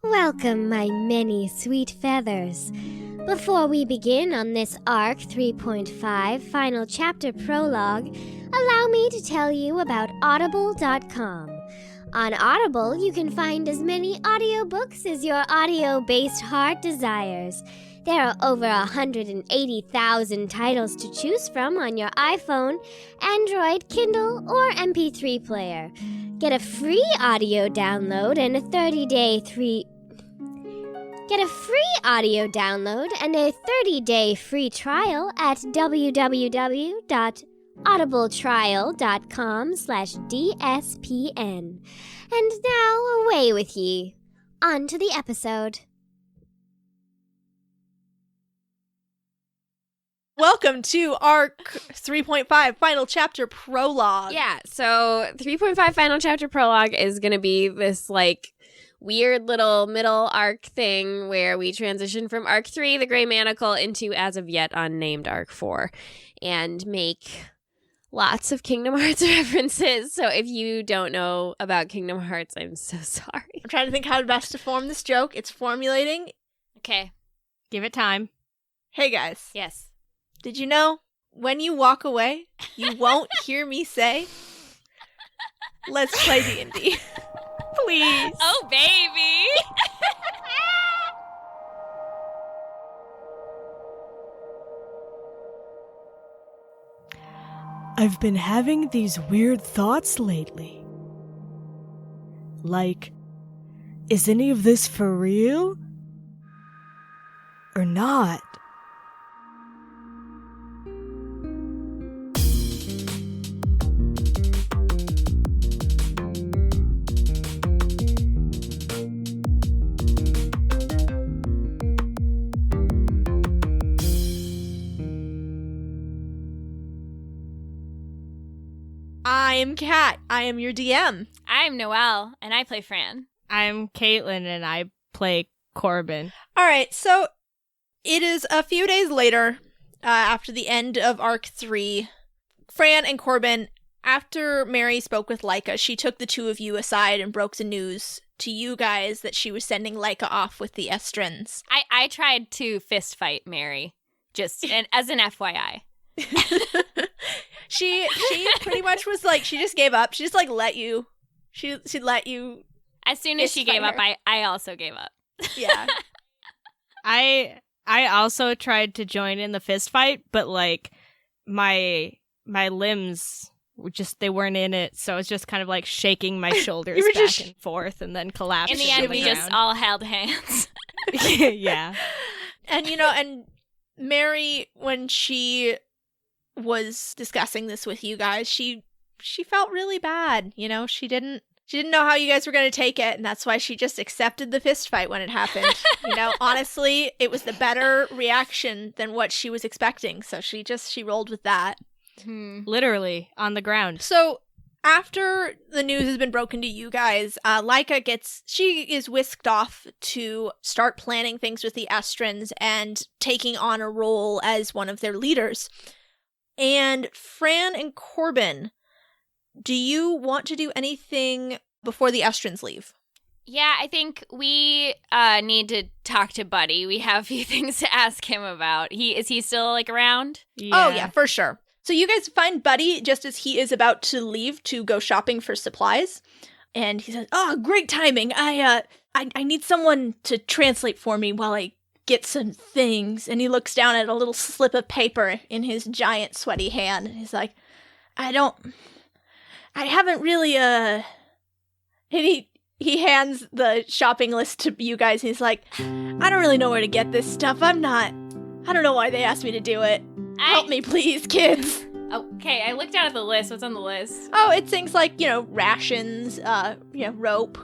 Welcome, my many sweet feathers. Before we begin on this Arc 3.5 Final Chapter Prologue, allow me to tell you about Audible.com. On Audible, you can find as many audiobooks as your audio-based heart desires. There are over 180,000 titles to choose from on your iPhone, Android, Kindle, or MP3 player. Get a free audio download and a 30-day free trial at www.audibletrial.com/DSPN. And now, away with ye. On to the episode. Welcome to Arc 3.5 Final Chapter Prologue. Yeah, so 3.5 Final Chapter Prologue is going to be this, weird little middle arc thing where we transition from Arc 3, the Grey Manacle, into as of yet unnamed Arc 4 and make lots of Kingdom Hearts references. So if you don't know about Kingdom Hearts, I'm so sorry. I'm trying to think how best to form this joke. It's formulating. Okay. Give it time. Hey guys. Yes. Did you know when you walk away, you won't hear me say, let's play D&D. Please. Oh, baby. I've been having these weird thoughts lately. Like, is any of this for real? Or not? I'm Kat. I am your DM. I'm Noelle, and I play Fran. I'm Caitlin, and I play Corbin. All right, so it is a few days later, after the end of Arc 3. Fran and Corbin, after Mary spoke with Leica, she took the two of you aside and broke the news to you guys that she was sending Leica off with the Estrins. I tried to fist fight Mary, just as an FYI. She pretty much was like, she just gave up. She just let you. She'd let you. As soon as she gave up, I also gave up. Yeah. I also tried to join in the fist fight, but my limbs they weren't in it, so I was just kind of shaking my shoulders back and forth and then collapsing. In the end, we just all held hands. Yeah. And and Mary, when she was discussing this with you guys, she felt really bad. She didn't know how you guys were going to take it, and that's why she just accepted the fist fight when it happened. Honestly, it was the better reaction than what she was expecting, so she rolled with that. Literally on the ground. So after the news has been broken to you guys, Leica is whisked off to start planning things with the Estrins and taking on a role as one of their leaders. And Fran and Corbin, do you want to do anything before the Estrins leave? Yeah, I think we need to talk to Buddy. We have a few things to ask him about. Is he still around? Yeah. Oh yeah, for sure. So you guys find Buddy just as he is about to leave to go shopping for supplies. And he says, "Oh, great timing. I need someone to translate for me while I get some things." And he looks down at a little slip of paper in his giant sweaty hand. And he's like, I haven't really, and he hands the shopping list to you guys. And he's like, I don't really know where to get this stuff. I don't know why they asked me to do it. Help me, please, kids. Okay, I looked down at the list. What's on the list? Oh, it's things like, rations, rope.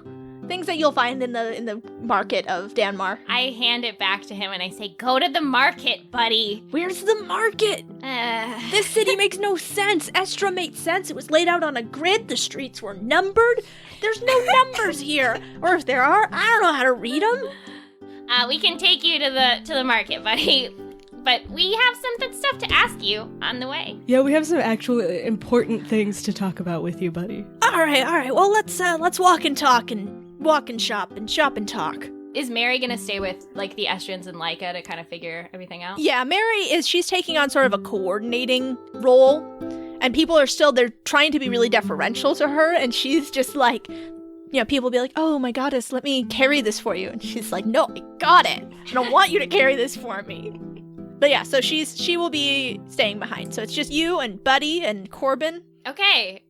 Things that you'll find in the market of Danmar. I hand it back to him and I say, go to the market, Buddy. Where's the market? This city makes no sense. Estra made sense. It was laid out on a grid. The streets were numbered. There's no numbers here. Or if there are, I don't know how to read them. We can take you to the market, Buddy. But we have some stuff to ask you on the way. Yeah, we have some actual important things to talk about with you, Buddy. All right. Well, let's walk and talk and walk and shop and talk. Is Mary gonna stay with, like, the Estrins and Leica to kind of figure everything out? Yeah, she's taking on sort of a coordinating role, and people are they're trying to be really deferential to her, and she's just like, people will be like, oh, my goddess, let me carry this for you. And she's like, no, I got it. I don't want you to carry this for me. But yeah, so she will be staying behind. So it's just you and Buddy and Corbin. Okay.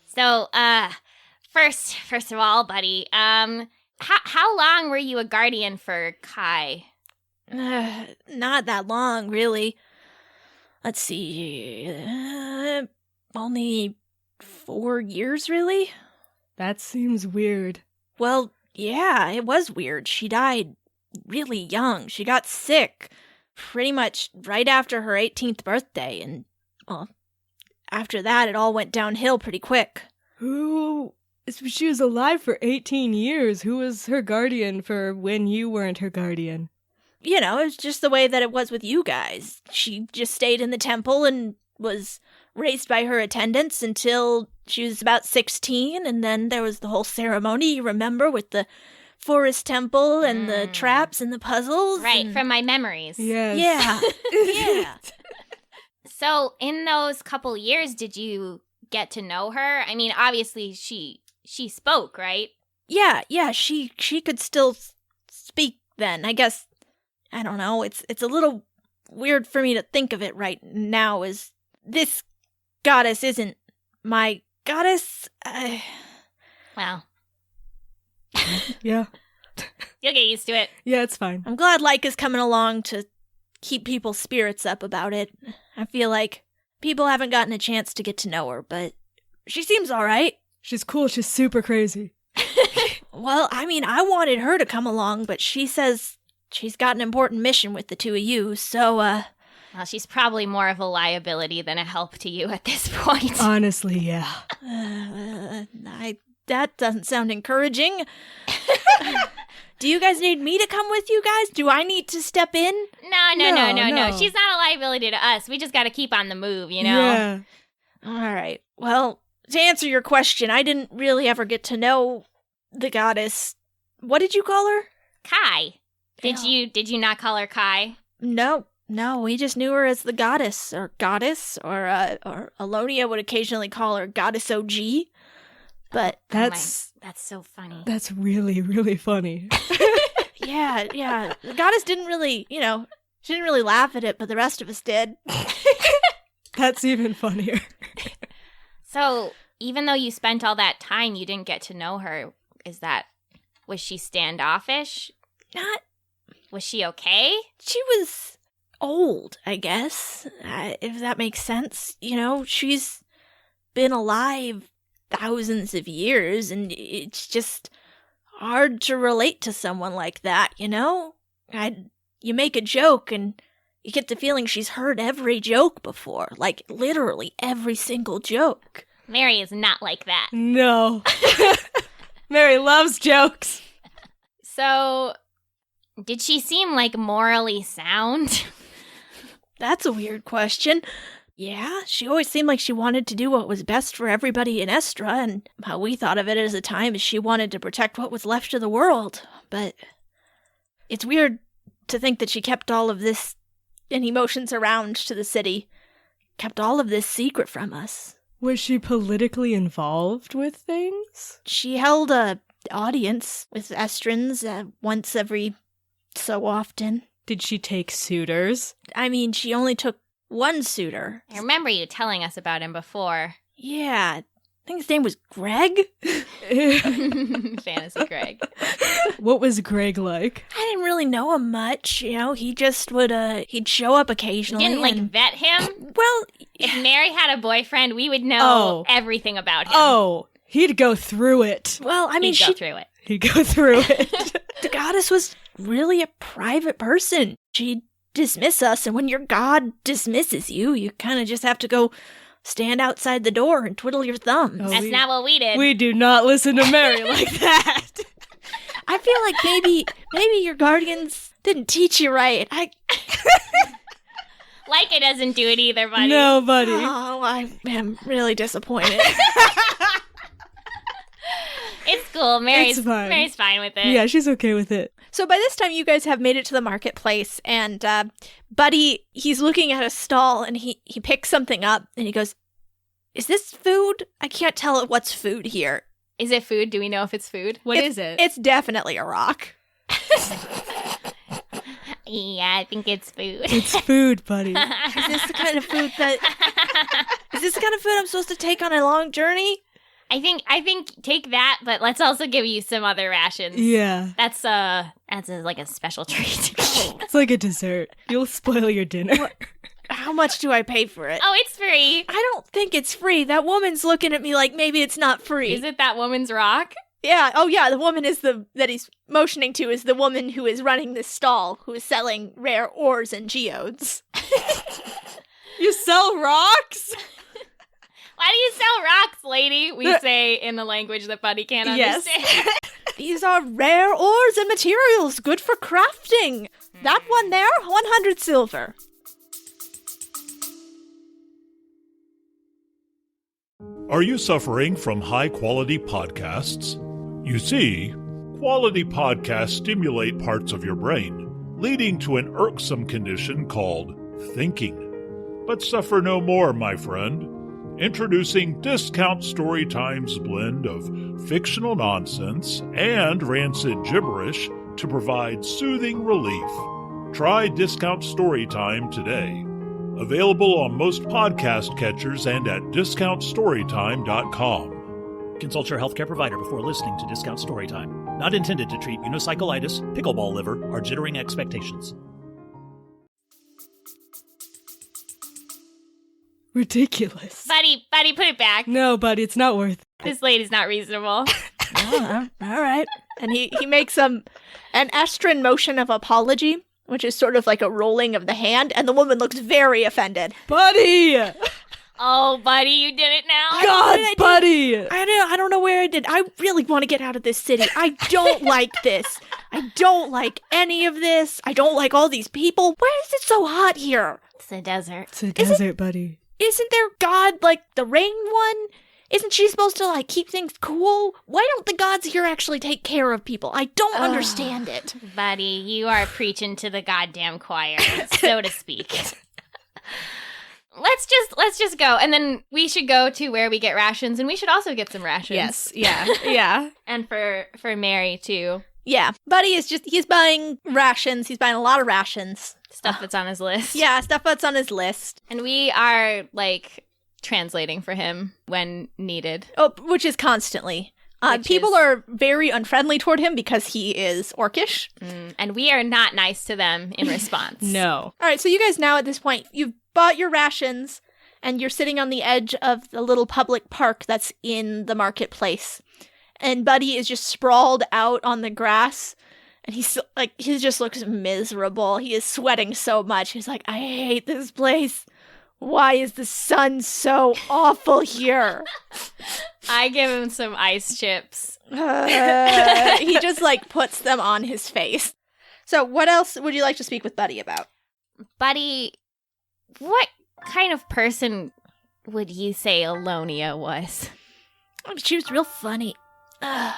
So, first of all, Buddy, how long were you a guardian for Kai? Not that long, really. Let's see. Only 4 years, really? That seems weird. Well, yeah, it was weird. She died really young. She got sick pretty much right after her 18th birthday, and, well, after that, it all went downhill pretty quick. She was alive for 18 years. Who was her guardian for when you weren't her guardian? It was just the way that it was with you guys. She just stayed in the temple and was raised by her attendants until she was about 16, and then there was the whole ceremony, you remember, with the forest temple and the traps and the puzzles. Right, from my memories. Yes. Yeah. Yeah. So, in those couple years, did you get to know her? I mean, obviously, she spoke, right? Yeah, she could still speak then. I guess, I don't know, it's a little weird for me to think of it right now as this goddess isn't my goddess. Well. Yeah. You'll get used to it. Yeah, it's fine. I'm glad Leica's coming along to keep people's spirits up about it. I feel like people haven't gotten a chance to get to know her, but she seems all right. She's cool. She's super crazy. Well, I mean, I wanted her to come along, but she says she's got an important mission with the two of you, so, Well, she's probably more of a liability than a help to you at this point. Honestly, yeah. That doesn't sound encouraging. Do you guys need me to come with you guys? Do I need to step in? No. She's not a liability to us. We just got to keep on the move, Yeah. All right. Well, to answer your question, I didn't really ever get to know the goddess. What did you call her? Kai. Did you not call her Kai? No, we just knew her as the goddess, or Alonia would occasionally call her Goddess OG. But that's so funny. That's really, really funny. Yeah. The goddess didn't really, she didn't really laugh at it, but the rest of us did. That's even funnier. So, even though you spent all that time, you didn't get to know her. Was she standoffish? Not. Was she okay? She was old, I guess, if that makes sense. She's been alive thousands of years, and it's just hard to relate to someone like that, You make a joke, and you get the feeling she's heard every joke before, like literally every single joke. Mary is not like that. No. Mary loves jokes. So, did she seem like morally sound? That's a weird question. Yeah, she always seemed like she wanted to do what was best for everybody in Estra, and how we thought of it at the time is she wanted to protect what was left of the world. But it's weird to think that she kept all of this and emotions around to the city, kept all of this secret from us. Was she politically involved with things? She held a audience with Estrins once every so often. Did she take suitors? I mean, she only took one suitor. I remember you telling us about him before. Yeah, I think his name was Greg. Fantasy Greg. What was Greg like? I didn't really know him much. He just would, he'd show up occasionally. You didn't, vet him? Well, if Mary had a boyfriend, we would know everything about him. Oh, he'd go through it. Well, I mean, He'd go through it. He'd go through it. The goddess was really a private person. She'd dismiss us, and when your god dismisses you, you kind of just have to go stand outside the door and twiddle your thumbs. Oh, That's not what we did. We do not listen to Mary like that. I feel like maybe your guardians didn't teach you right. Leica doesn't do it either, buddy. No, buddy. Oh, I am really disappointed. It's cool. It's fine. Mary's fine with it. Yeah, she's okay with it. So by this time, you guys have made it to the marketplace, and Buddy, he's looking at a stall, and he picks something up, and he goes, "Is this food? I can't tell what's food here." Is it food? Do we know if it's food? What is it? It's definitely a rock. Yeah, I think it's food. It's food, buddy. Is this the kind of food Is this the kind of food I'm supposed to take on a long journey? I think take that, but let's also give you some other rations. Yeah. That's like a special treat. It's like a dessert. You'll spoil your dinner. How much do I pay for it? Oh, it's free. I don't think it's free. That woman's looking at me like maybe it's not free. Is it that woman's rock? Yeah. Oh, yeah. The woman that he's motioning to is the woman who is running this stall, who is selling rare ores and geodes. You sell rocks? Why do you sell rocks, lady? We say in the language that Buddy can't understand. These are rare ores and materials, good for crafting. That one there, 100 silver. Are you suffering from high-quality podcasts? You see, quality podcasts stimulate parts of your brain, leading to an irksome condition called thinking. But suffer no more, my friend. Introducing Discount Storytime's blend of fictional nonsense and rancid gibberish to provide soothing relief. Try Discount Storytime today. Available on most podcast catchers and at discountstorytime.com. Consult your healthcare provider before listening to Discount Storytime. Not intended to treat unicyclitis, pickleball liver, or jittering expectations. Ridiculous. Buddy, put it back. No, buddy, it's not worth it. This lady's not reasonable. All right. And he makes an estrin motion of apology, which is sort of like a rolling of the hand, and the woman looks very offended. Buddy! Oh, Buddy, you did it now? God, buddy! I don't know where I did. I really want to get out of this city. I don't like this. I don't like any of this. I don't like all these people. Why is it so hot here? It's a desert. It's a desert, buddy. Isn't there God like the rain one? Isn't she supposed to like keep things cool? Why don't the gods here actually take care of people? I don't understand it. Buddy, you are preaching to the goddamn choir, so to speak. Let's just go, and then we should go to where we get rations, and we should also get some rations. Yes. Yeah. And for Mary too. Yeah, Buddy is he's buying rations. He's buying a lot of rations. Stuff that's on his list. Yeah, stuff that's on his list. And we are like translating for him when needed. Oh, which is constantly. People are very unfriendly toward him because he is orcish. And we are not nice to them in response. No. All right, so you guys now at this point, you've bought your rations and you're sitting on the edge of the little public park that's in the marketplace. And Buddy is just sprawled out on the grass. And he just looks miserable. He is sweating so much. He's like, I hate this place. Why is the sun so awful here? I give him some ice chips. He just puts them on his face. So what else would you like to speak with Buddy about? Buddy, what kind of person would you say Alonia was? She was real funny. Yeah,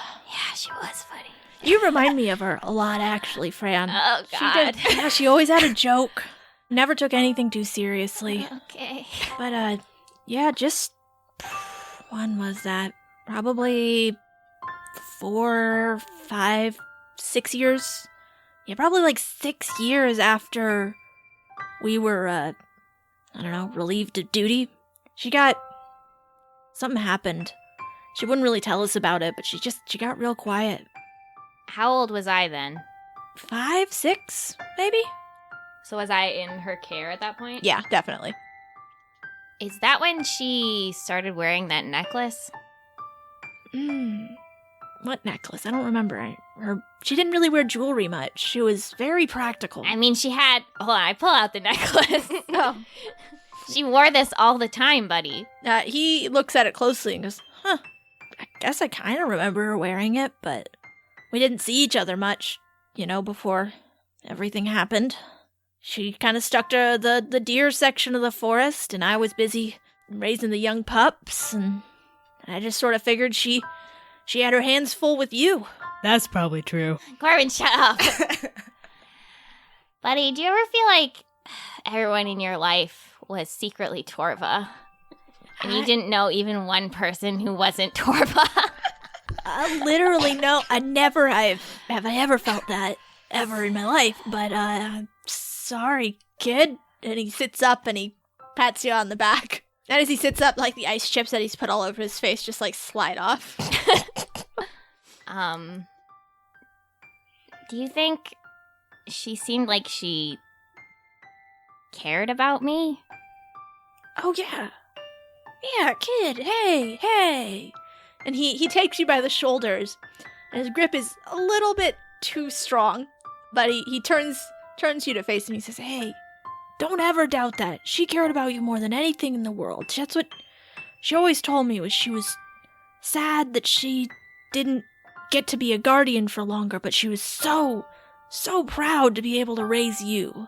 she was funny. You remind me of her a lot, actually, Fran. Oh, God. She did. Yeah, she always had a joke. Never took anything too seriously. Okay. But, yeah, just... When was that? Probably 4, 5, 6 years? Yeah, probably 6 years after we were, relieved of duty. Something happened. She wouldn't really tell us about it, but she got real quiet. How old was I then? 5, 6, maybe? So was I in her care at that point? Yeah, definitely. Is that when she started wearing that necklace? What necklace? I don't remember. She didn't really wear jewelry much. She was very practical. I mean, she had... Hold on, I pull out the necklace. Oh. She wore this all the time, Buddy. He looks at it closely and goes, I guess I kind of remember her wearing it, but we didn't see each other much, before everything happened. She kind of stuck to the deer section of the forest, and I was busy raising the young pups, and I just sort of figured she she had her hands full with you. That's probably true. Corbin, shut up. Buddy, do you ever feel like everyone in your life was secretly Torva? And you didn't know even one person who wasn't Torva? Literally, no. I ever felt that ever in my life. But, I'm sorry, kid. And he sits up and he pats you on the back. And as he sits up, like, the ice chips that he's put all over his face just, like, slide off. Do you think she seemed like she cared about me? Oh, yeah. Yeah, kid, hey. And he takes you by the shoulders, and his grip is a little bit too strong. But he turns you to face him, and he says, hey, don't ever doubt that. She cared about you more than anything in the world. That's what she always told me, was she was sad that she didn't get to be a guardian for longer, but she was so proud to be able to raise you.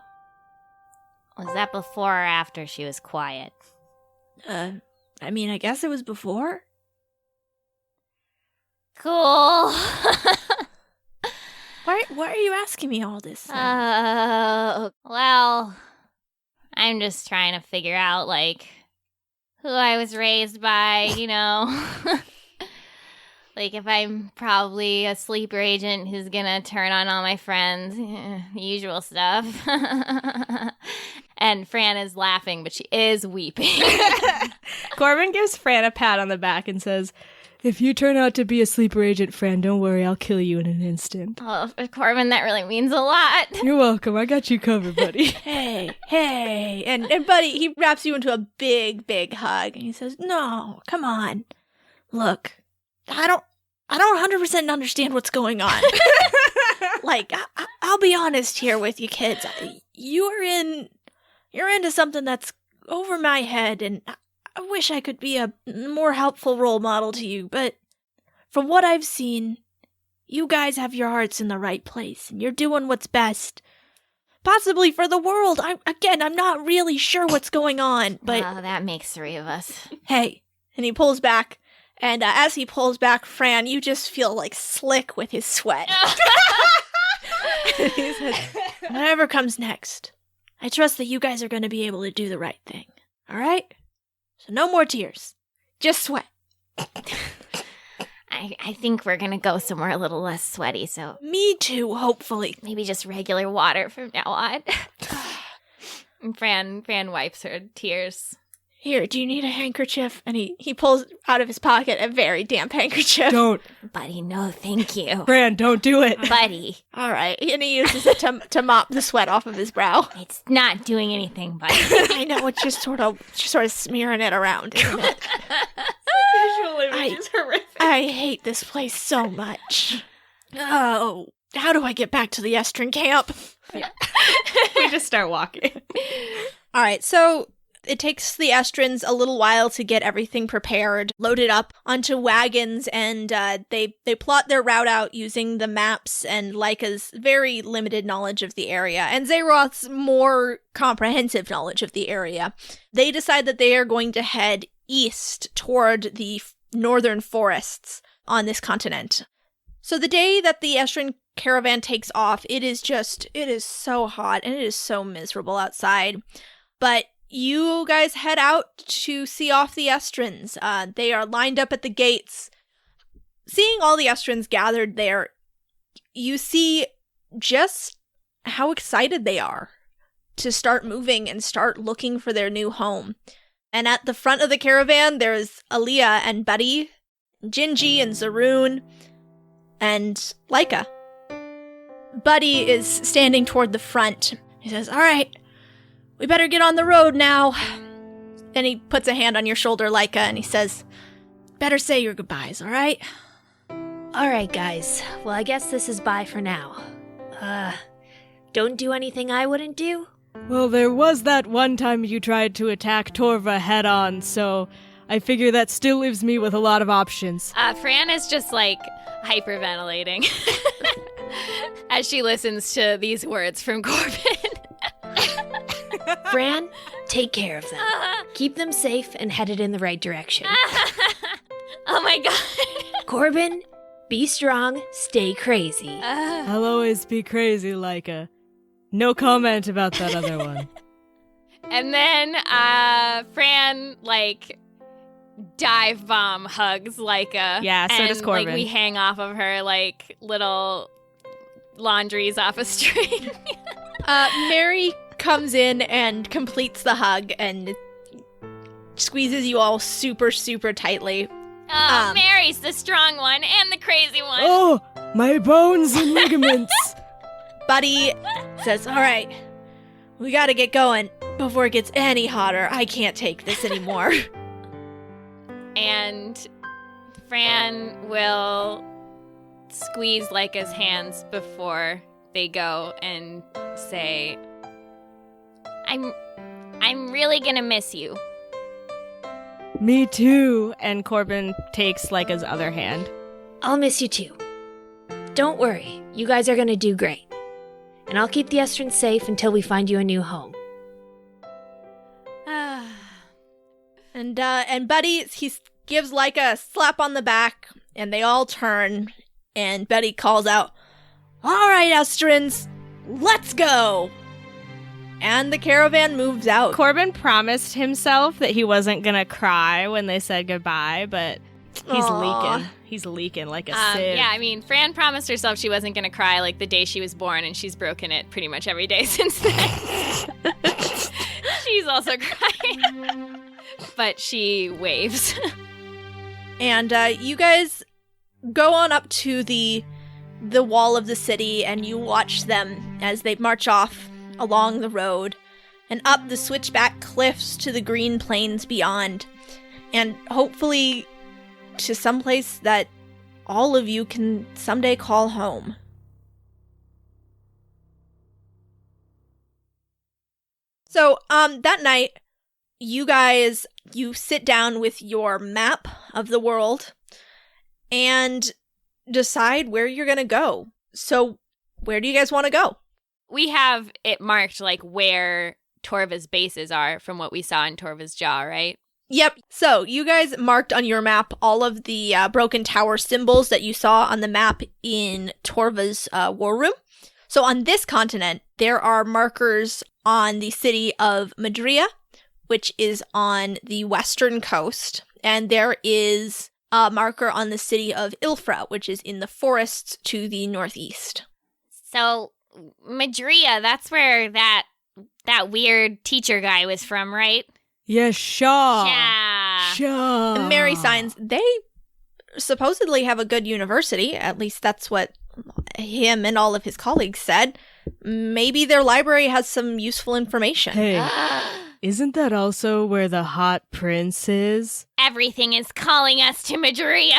Was that before or after she was quiet? I mean, I guess it was before. Cool. Why are you asking me all this? Well, I'm just trying to figure out, like, who I was raised by, you know? Like, if I'm probably a sleeper agent who's gonna turn on all my friends, the usual stuff. And Fran is laughing, but she is weeping. Corbin gives Fran a pat on the back and says, if you turn out to be a sleeper agent, Fran, don't worry, I'll kill you in an instant. Oh, for Corbin, that really means a lot. You're welcome. I got you covered, buddy. Hey. And Buddy, he wraps you into a big hug, and he says, no, come on. Look, I don't 100% understand what's going on. Like, I'll be honest here with you kids. You're into something that's over my head, and I wish I could be a more helpful role model to you, but from what I've seen, you guys have your hearts in the right place, and you're doing what's best. Possibly for the world. I'm not really sure what's going on, but... Oh, that makes 3 of us. Hey. And he pulls back, and as he pulls back, Fran, you just feel, like, slick with his sweat. And he says, whatever comes next, I trust that you guys are going to be able to do the right thing. All right? So no more tears. Just sweat. I think we're gonna go somewhere a little less sweaty, so... Me too, hopefully. Maybe just regular water from now on. And Fran wipes her tears. Here, do you need a handkerchief? And he pulls out of his pocket a very damp handkerchief. Don't. Buddy, no thank you. Fran, don't do it. Buddy. All right, and he uses it to mop the sweat off of his brow. It's not doing anything, buddy. I know, it's just sort of smearing it around, isn't it? Visual image is horrific. I hate this place so much. Oh, how do I get back to the Estrin camp? We just start walking. All right, so it takes the Estrins a little while to get everything prepared, loaded up onto wagons, and they plot their route out using the maps and Laika's very limited knowledge of the area, and Zayroth's more comprehensive knowledge of the area. They decide that they are going to head east toward the northern forests on this continent. So the day that the Estrin caravan takes off, it is so hot and it is so miserable outside. But you guys head out to see off the Estrins. They are lined up at the gates. Seeing all the Estrins gathered there, you see just how excited they are to start moving and start looking for their new home. And at the front of the caravan, there's Aaliyah and Buddy, Gingy and Zaroon, and Laika. Buddy is standing toward the front. He says, all right, we better get on the road now. And he puts a hand on your shoulder, Laika, and he says, better say your goodbyes, all right? All right, guys. Well, I guess this is bye for now. Don't do anything I wouldn't do? Well, there was that one time you tried to attack Torva head-on, so I figure that still leaves me with a lot of options. Fran is just, like, hyperventilating as she listens to these words from Corbin. Fran, take care of them. Keep them safe and headed in the right direction. Oh my god. Corbin, be strong, stay crazy. I'll always be crazy, Leica. No comment about that other one. And then Fran, dive bomb hugs Leica. Yeah, so does Corbin. We hang off of her like little laundries off a string. Mary comes in and completes the hug and squeezes you all super, super tightly. Oh, Mary's the strong one and the crazy one. Oh, my bones and ligaments. Buddy says, all right, we gotta get going before it gets any hotter. I can't take this anymore. And Fran will squeeze Leica's hands before they go and say, I'm really gonna miss you. Me too. And Corbin takes Leica's other hand. I'll miss you too. Don't worry, you guys are gonna do great. And I'll keep the Estrins safe until we find you a new home. And Buddy, he gives Leica a slap on the back, and they all turn, and Buddy calls out, all right, Estrins, let's go! And the caravan moves out. Corbin promised himself that he wasn't gonna cry when they said goodbye, but he's leaking. He's leaking like a sieve. yeah, I mean, Fran promised herself she wasn't going to cry like the day she was born, and she's broken it pretty much every day since then. She's also crying. But she waves. And you guys go on up to the wall of the city, and you watch them as they march off along the road and up the switchback cliffs to the green plains beyond, and hopefully to someplace that all of you can someday call home. So, that night, you sit down with your map of the world and decide where you're gonna go. So, where do you guys want to go? We have it marked like where Torva's bases are from what we saw in Torva's jaw, right? Yep. So you guys marked on your map all of the broken tower symbols that you saw on the map in Torva's war room. So on this continent, there are markers on the city of Madria, which is on the western coast. And there is a marker on the city of Ilfra, which is in the forests to the northeast. So, Madria, that's where that weird teacher guy was from, right? Yeah, sure. Yeah. Sure. And Mary signs, they supposedly have a good university. At least that's what him and all of his colleagues said. Maybe their library has some useful information. Hey, isn't that also where the hot prince is? Everything is calling us to Madria.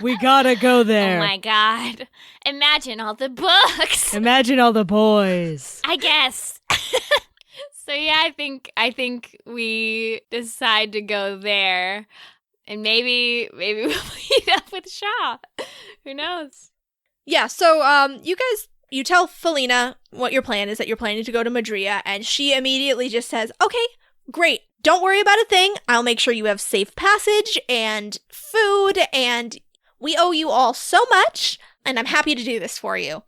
We gotta go there. Oh my god. Imagine all the books. Imagine all the boys. I guess. So yeah, I think we decide to go there, and maybe we'll meet up with Shaw. Who knows? Yeah, so you tell Felina what your plan is, that you're planning to go to Madria, and she immediately just says, okay, great, don't worry about a thing. I'll make sure you have safe passage and food, and we owe you all so much, and I'm happy to do this for you.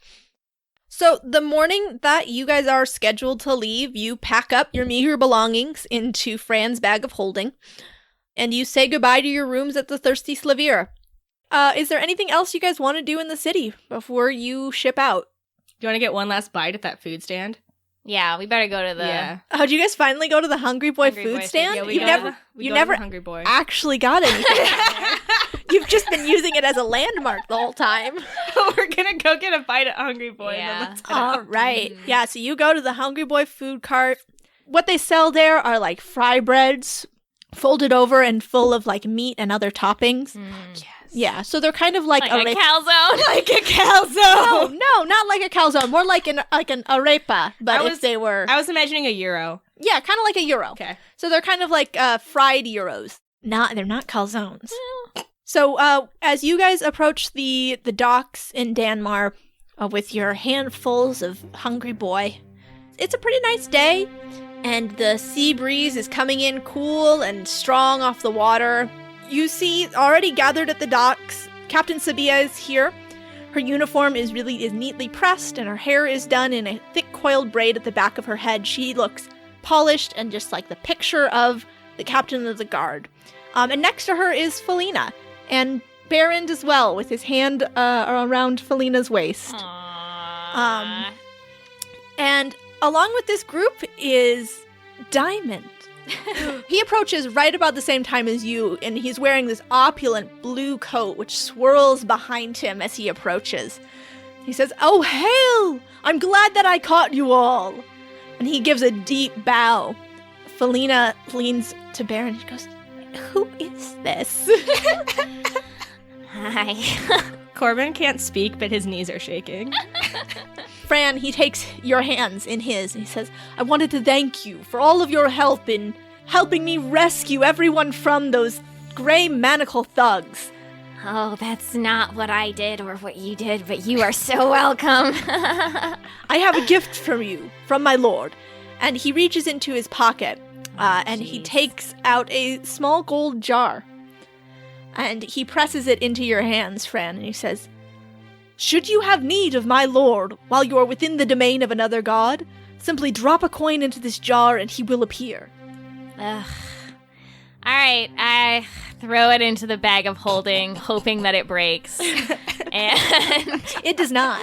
So the morning that you guys are scheduled to leave, you pack up your meager belongings into Fran's bag of holding, and you say goodbye to your rooms at the Thirsty Slavira. Is there anything else you guys want to do in the city before you ship out? Do you want to get one last bite at that food stand? Yeah, we better go to the... Yeah. Oh, did you guys finally go to the Hungry Boy Hungry food Boy stand? food. Yeah, You never Hungry Boy. actually got anything. You've just been using it as a landmark the whole time. We're gonna go get a bite at Hungry Boy. Yeah. And then let's head All out. right. Yeah, so you go to the Hungry Boy food cart. What they sell there are like fry breads folded over and full of like meat and other toppings. Yeah, so they're kind of like a calzone. like a calzone. No, not like a calzone. More like an arepa. But if they were, I was imagining a gyro. yeah, kind of like a gyro. Okay. So they're kind of like fried gyros. They're not calzones. So as you guys approach the docks in Danmar with your handfuls of Hungry Boy, it's a pretty nice day, and the sea breeze is coming in cool and strong off the water. You see, already gathered at the docks, Captain Sabia is here. Her uniform is neatly pressed, and her hair is done in a thick coiled braid at the back of her head. She looks polished and just like the picture of the captain of the guard. And next to her is Felina, and Barrand as well, with his hand around Felina's waist. And along with this group is Diamond. He approaches right about the same time as you, and he's wearing this opulent blue coat, which swirls behind him as he approaches. He says, "Oh, hail! I'm glad that I caught you all." And he gives a deep bow. Felina leans to Baron and goes, "Who is this?" Hi. Corbin can't speak, but his knees are shaking. Fran, he takes your hands in his, and he says, "I wanted to thank you for all of your help in helping me rescue everyone from those gray manacle thugs." Oh, that's not what I did or what you did, but you are so welcome. "I have a gift for you, from my lord." And he reaches into his pocket, and he takes out a small gold jar. And he presses it into your hands, Fran, and he says, "Should you have need of my lord while you are within the domain of another god, simply drop a coin into this jar and he will appear." Ugh. All right, I throw it into the bag of holding, hoping that it breaks. And it does not.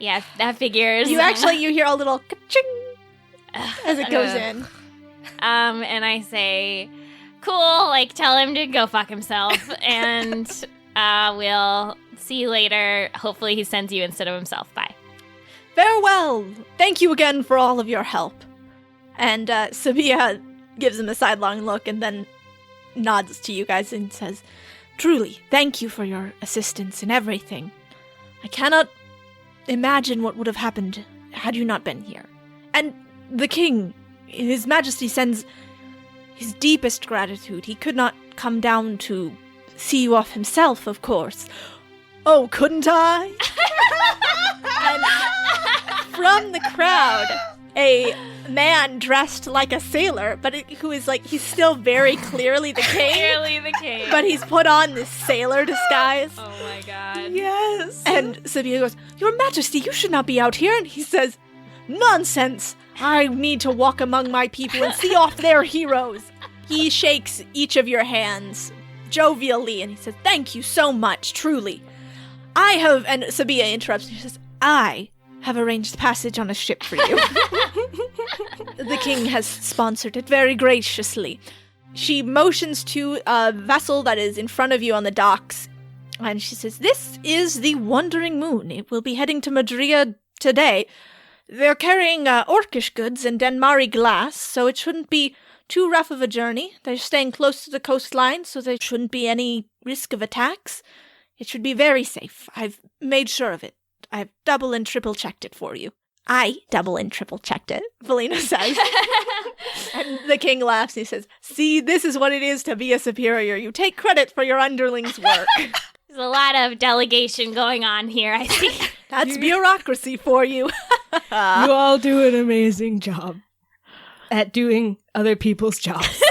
Yeah, that figures. You hear a little ka-ching as it goes in. And I say, "Cool, like tell him to go fuck himself, and we'll see you later. Hopefully he sends you instead of himself. Bye." "Farewell. Thank you again for all of your help." And Sabia gives him a sidelong look and then nods to you guys and says, "Truly, thank you for your assistance in everything. I cannot imagine what would have happened had you not been here. And the king, his majesty, sends his deepest gratitude. He could not come down to see you off himself, of course." "Oh, couldn't I?" And from the crowd, a man dressed like a sailor, but who is like, he's still very clearly the king. Clearly the king. But he's put on this sailor disguise. Oh my god. Yes. And Sabia goes, "Your Majesty, you should not be out here." And he says, "Nonsense. I need to walk among my people and see off their heroes." He shakes each of your hands jovially and he says, "Thank you so much, truly. And Sabia interrupts and she says, "I have arranged passage on a ship for you." The king has sponsored it very graciously. She motions to a vessel that is in front of you on the docks, and she says, "This is the Wandering Moon. It will be heading to Madria today. They're carrying Orcish goods and Danmar glass, so it shouldn't be too rough of a journey. They're staying close to the coastline, so there shouldn't be any risk of attacks. It should be very safe. I've made sure of it. I've double and triple checked it for you." "I double and triple checked it," Felina says. And the king laughs and he says, "See, this is what it is to be a superior. You take credit for your underlings' work." There's a lot of delegation going on here, I see. That's bureaucracy for you. You all do an amazing job at doing other people's jobs.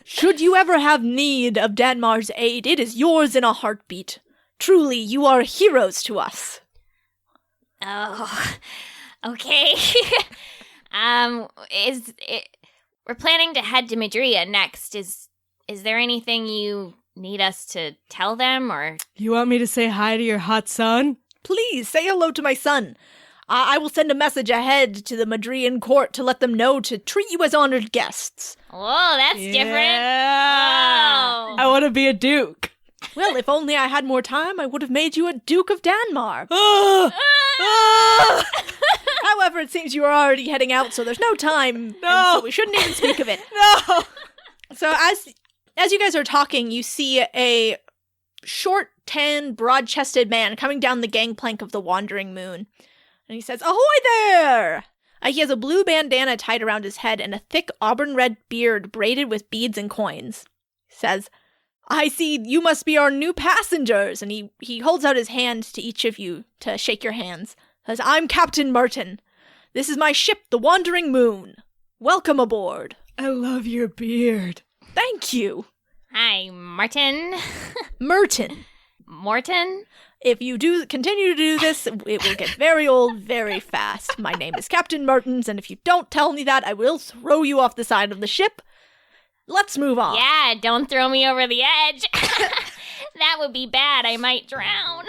"Should you ever have need of Danmar's aid, it is yours in a heartbeat. Truly, you are heroes to us." Oh, okay. We're planning to head to Madria next. Is there anything you need us to tell them, or? You want me to say hi to your hot son? "Please, say hello to my son. I will send a message ahead to the Madrian court to let them know to treat you as honored guests." Whoa, that's different. I want to be a duke. "Well, if only I had more time, I would have made you a Duke of Danmar." However, it seems you are already heading out, so there's no time. No. So we shouldn't even speak of it. No. So as you guys are talking, you see a short, tan, broad-chested man coming down the gangplank of the Wandering Moon. And he says, "Ahoy there!" He has a blue bandana tied around his head and a thick auburn-red beard braided with beads and coins. He says, "I see you must be our new passengers." And he holds out his hand to each of you to shake your hands. He says, "I'm Captain Merton. This is my ship, the Wandering Moon. Welcome aboard." I love your beard. "Thank you." Hi, Martin. "Merton. Morton? If you do continue to do this, it will get very old very fast. My name is Captain Mertens, and if you don't tell me that, I will throw you off the side of the ship. Let's move on. Yeah, don't throw me over the edge. That would be bad. I might drown.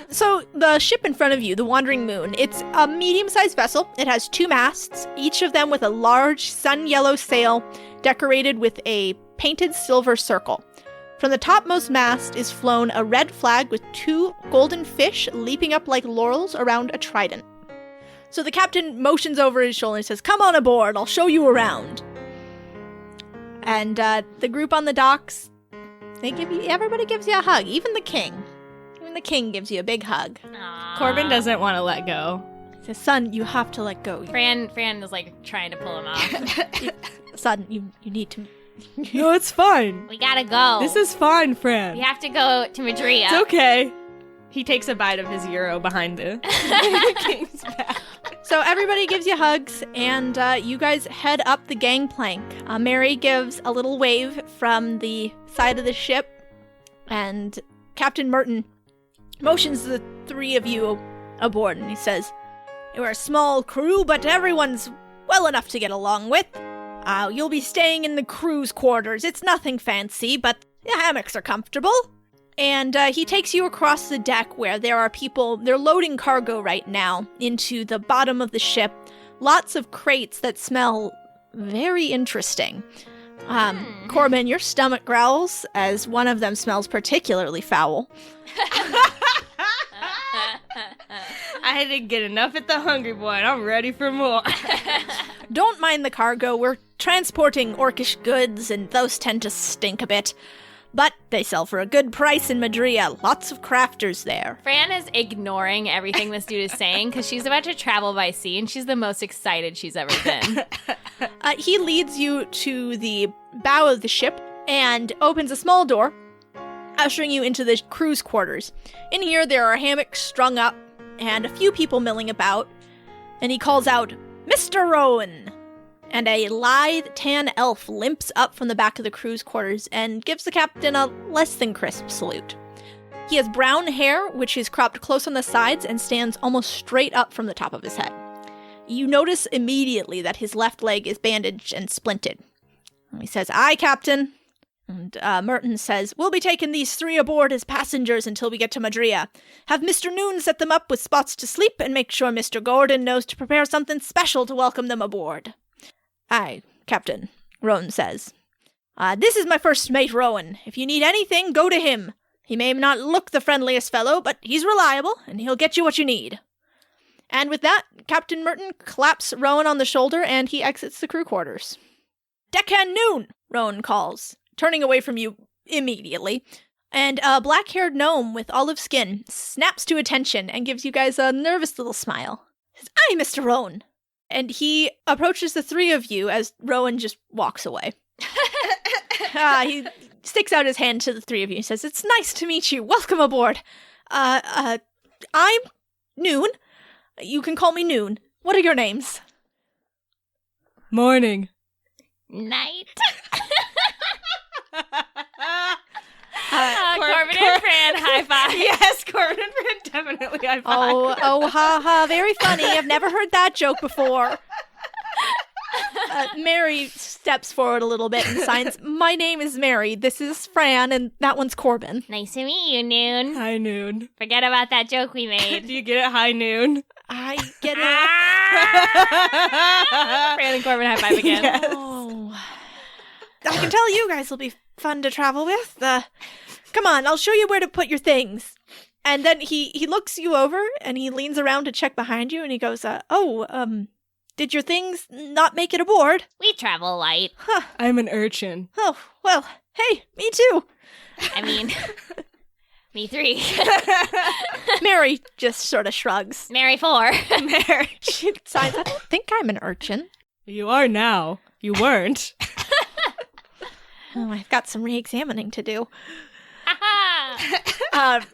So the ship in front of you, the Wandering Moon, it's a medium-sized vessel. It has 2 masts, each of them with a large sun-yellow sail decorated with a painted silver circle. From the topmost mast is flown a red flag with 2 golden fish leaping up like laurels around a trident. So the captain motions over his shoulder and says, "Come on aboard, I'll show you around." And the group on the docks, everybody gives you a hug, even the king. Even the king gives you a big hug. Aww. Corbin doesn't want to let go. He says, "Son, you have to let go. Fran is like trying to pull him off. Son, you need to..." No, it's fine. We gotta go. This is fine, Fran. We have to go to Madria. It's okay. He takes a bite of his gyro behind the king's back. So everybody gives you hugs, and you guys head up the gangplank. Mary gives a little wave from the side of the ship, and Captain Merton motions the 3 of you aboard, and he says, "You're a small crew, but everyone's well enough to get along with. You'll be staying in the crew's quarters. It's nothing fancy, but the hammocks are comfortable." And he takes you across the deck where there are people, they're loading cargo right now into the bottom of the ship. Lots of crates that smell very interesting. Corbin, your stomach growls as one of them smells particularly foul. I didn't get enough at the Hungry Boy, and I'm ready for more. Don't mind the cargo. We're transporting orcish goods, and those tend to stink a bit. But they sell for a good price in Madria. Lots of crafters there. Fran is ignoring everything this dude is saying because she's about to travel by sea and she's the most excited she's ever been. He leads you to the bow of the ship and opens a small door, ushering you into the crew's quarters. In here, there are hammocks strung up and a few people milling about. And he calls out, "Mr. Rowan!" And a lithe tan elf limps up from the back of the crew's quarters and gives the captain a less than crisp salute. He has brown hair, which is cropped close on the sides and stands almost straight up from the top of his head. You notice immediately that his left leg is bandaged and splinted. And he says, "Aye, Captain." And Merton says, "We'll be taking these 3 aboard as passengers until we get to Madria. Have Mr. Noon set them up with spots to sleep and make sure Mr. Gordon knows to prepare something special to welcome them aboard." "Aye, Captain," Rowan says. "This is my first mate, Rowan. If you need anything, go to him. He may not look the friendliest fellow, but he's reliable, and he'll get you what you need." And with that, Captain Merton claps Rowan on the shoulder, and he exits the crew quarters. "Deckhand Noon," Rowan calls, turning away from you immediately. And a black-haired gnome with olive skin snaps to attention and gives you guys a nervous little smile. Says, "Aye, Mr. Rowan." And he approaches the 3 of you as Rowan just walks away. He sticks out his hand to the 3 of you and says, "It's nice to meet you. Welcome aboard. I'm Noon. You can call me Noon. What are your names?" Morning. Night. Corbin and Fran, high five. Yes, Corbin and Fran definitely high five. Oh, ha, ha, very funny. I've never heard that joke before. Mary steps forward a little bit and signs, "My name is Mary. This is Fran, and that one's Corbin." Nice to meet you, Noon. High Noon. Forget about that joke we made. Do you get it? High Noon. I get it. Fran and Corbin high five again. Yes. Oh. I can tell you guys will be fun to travel with. Come on, I'll show you where to put your things. And then he looks you over and he leans around to check behind you and he goes, did your things not make it aboard? We travel light. Huh. I'm an urchin. Oh, well, hey, me too. I mean, me 3. Mary just sort of shrugs. Mary 4. Mary, she signs, "I don't think I'm an urchin." You are now. You weren't. Oh, I've got some re-examining to do.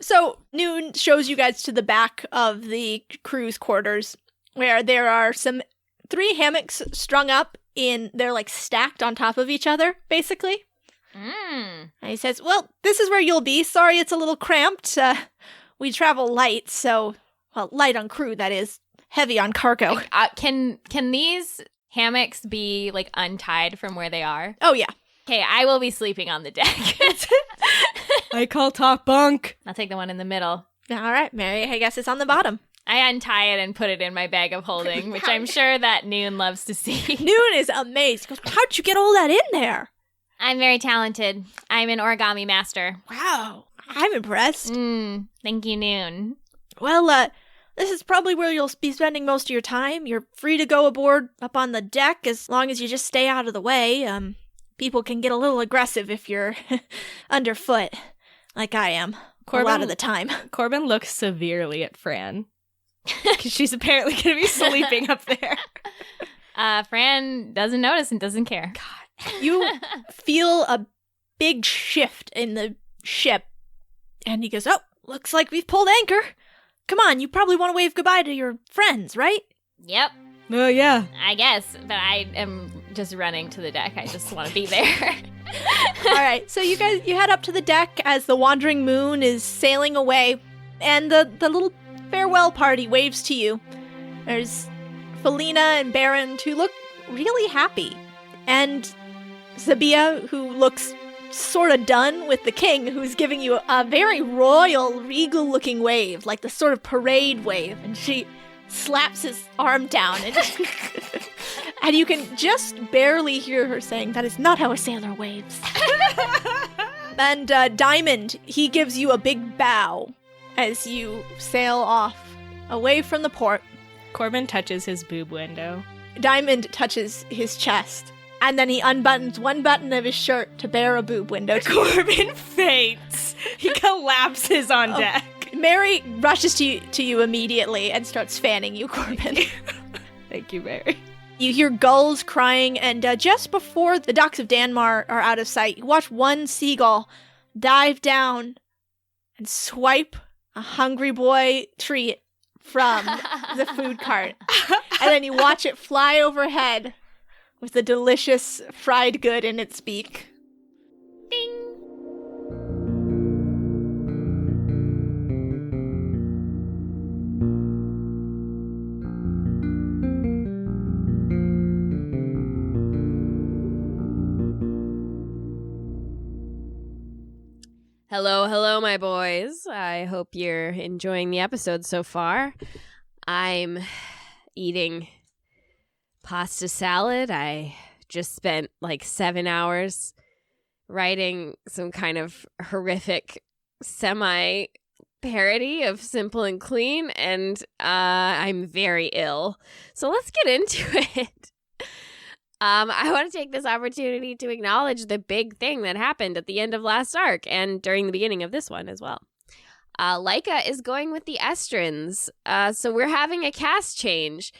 So Noon shows you guys to the back of the crew's quarters where there are some 3 hammocks strung up they're like stacked on top of each other, basically. Mm. And he says, well, this is where you'll be. Sorry it's a little cramped. We travel light, so, well, light on crew, that is. Heavy on cargo. Can these hammocks be, like, untied from where they are? Oh, yeah. Okay, I will be sleeping on the deck. I call top bunk. I'll take the one in the middle. All right, Mary, I guess it's on the bottom. I untie it and put it in my bag of holding, which I'm sure that Noon loves to see. Noon is amazed. He goes, how'd you get all that in there? I'm very talented. I'm an origami master. Wow, I'm impressed. Thank you, Noon. Well, this is probably where you'll be spending most of your time. You're free to go aboard up on the deck as long as you just stay out of the way. People can get a little aggressive if you're underfoot, like I am, a lot of the time. Corbin looks severely at Fran. Because she's apparently going to be sleeping up there. Fran doesn't notice and doesn't care. God. You feel a big shift in the ship. And he goes, oh, looks like we've pulled anchor. Come on, you probably want to wave goodbye to your friends, right? Yep. Oh, yeah. I guess, but I am just running to the deck. I just want to be there. All right, so you head up to the deck as the wandering moon is sailing away. And the little farewell party waves to you. There's Felina and Baron, who look really happy. And Zabia, who looks sort of done with the king, who's giving you a very royal, regal-looking wave, like the sort of parade wave. And she slaps his arm down, and you can just barely hear her saying, that is not how a sailor waves. And Diamond, he gives you a big bow as you sail off away from the port. Corbin touches his boob window. Diamond touches his chest, and then he unbuttons one button of his shirt to bare a boob window. Corbin faints. He collapses on deck. Mary rushes to you immediately and starts fanning you, Corbin. Thank you, Mary. You hear gulls crying, and just before the docks of Danmar are out of sight, you watch one seagull dive down and swipe a hungry boy treat from the food cart. And then you watch it fly overhead with the delicious fried good in its beak. Ding! Hello, my boys. I hope you're enjoying the episode so far. I'm eating pasta salad. I just spent like 7 hours writing some kind of horrific semi-parody of Simple and Clean, and I'm very ill. So let's get into it. I want to take this opportunity to acknowledge the big thing that happened at the end of last arc and during the beginning of this one as well. Leica is going with the Estrins, so we're having a cast change.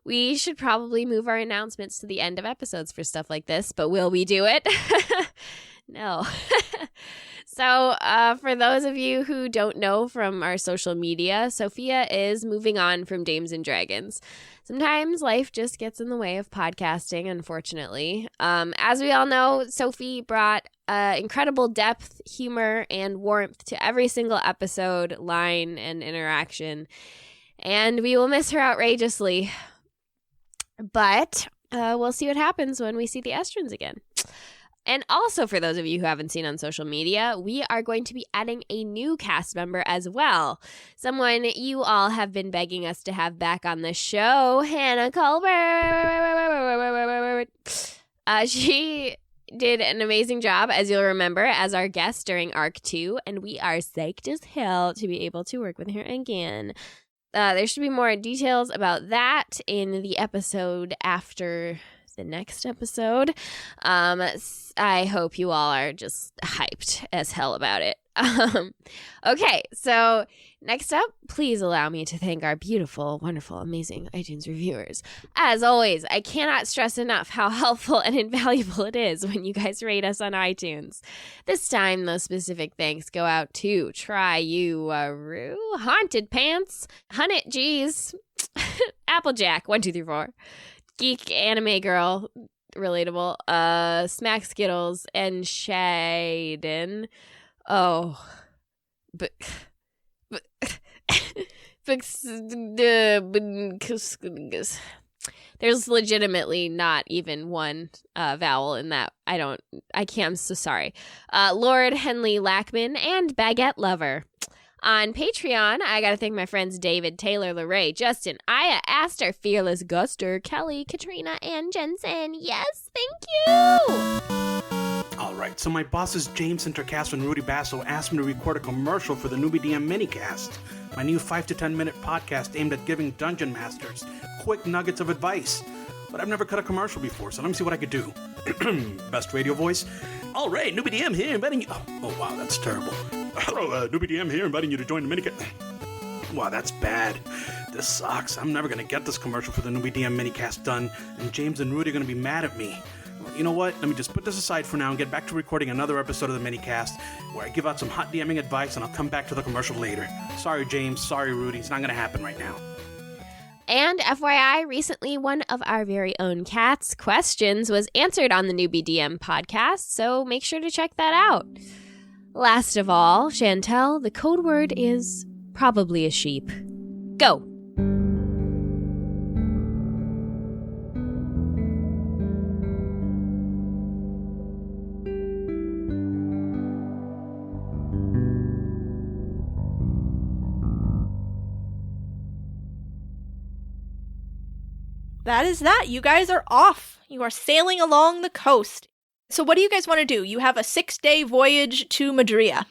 We should probably move our announcements to the end of episodes for stuff like this, but will we do it? No. So, for those of you who don't know from our social media, Sophia is moving on from Dames and Dragons. Sometimes life just gets in the way of podcasting, unfortunately. As we all know, Sophie brought incredible depth, humor, and warmth to every single episode, line, and interaction. And we will miss her outrageously. But we'll see what happens when we see the Estrins again. And also, for those of you who haven't seen on social media, we are going to be adding a new cast member as well. Someone you all have been begging us to have back on the show, Hannah Colbert. She did an amazing job, as you'll remember, as our guest during Arc 2, and we are psyched as hell to be able to work with her again. There should be more details about that in the episode after the next episode. I hope you all are just hyped as hell about it. Okay, so next up, please allow me to thank our beautiful, wonderful, amazing iTunes reviewers. As always, I cannot stress enough how helpful and invaluable it is when you guys rate us on iTunes. This time, those specific thanks go out to Try You, Rue, Haunted Pants, Hunnet G's, Applejack, 1, 2, 3, 4, Geek Anime Girl, relatable. Smack Skittles and Shaden. Oh. But there's legitimately not even one vowel in that. I'm so sorry. Lord Henley Lackman and Baguette Lover. On Patreon, I gotta thank my friends David, Taylor, Lorray, Justin, Aya, Aster, Fearless Guster, Kelly, Katrina, and Jensen. Yes, thank you! Alright, so my bosses James Intercast and Rudy Basso asked me to record a commercial for the Newbie DM minicast, my new 5 to 10 minute podcast aimed at giving dungeon masters quick nuggets of advice. But I've never cut a commercial before, so let me see what I could do. Best radio voice. Alright, Newbie DM here inviting you. Oh wow, that's terrible. Hello, Newbie DM here inviting you to join the minicast. Wow, that's bad. This sucks. I'm never gonna get this commercial for the Newbie DM minicast done, and James and Rudy are gonna be mad at me. You know what? Let me just put this aside for now and get back to recording another episode of the minicast where I give out some hot DMing advice, and I'll come back to the commercial later. Sorry, James. Sorry, Rudy. It's not gonna happen right now. And FYI, recently one of our very own cats' questions was answered on the Newbie DM podcast, so make sure to check that out. Last of all, Chantel, the code word is probably a sheep. Go! That is that. You guys are off. You are sailing along the coast. So what do you guys want to do? You have a 6-day voyage to Madria.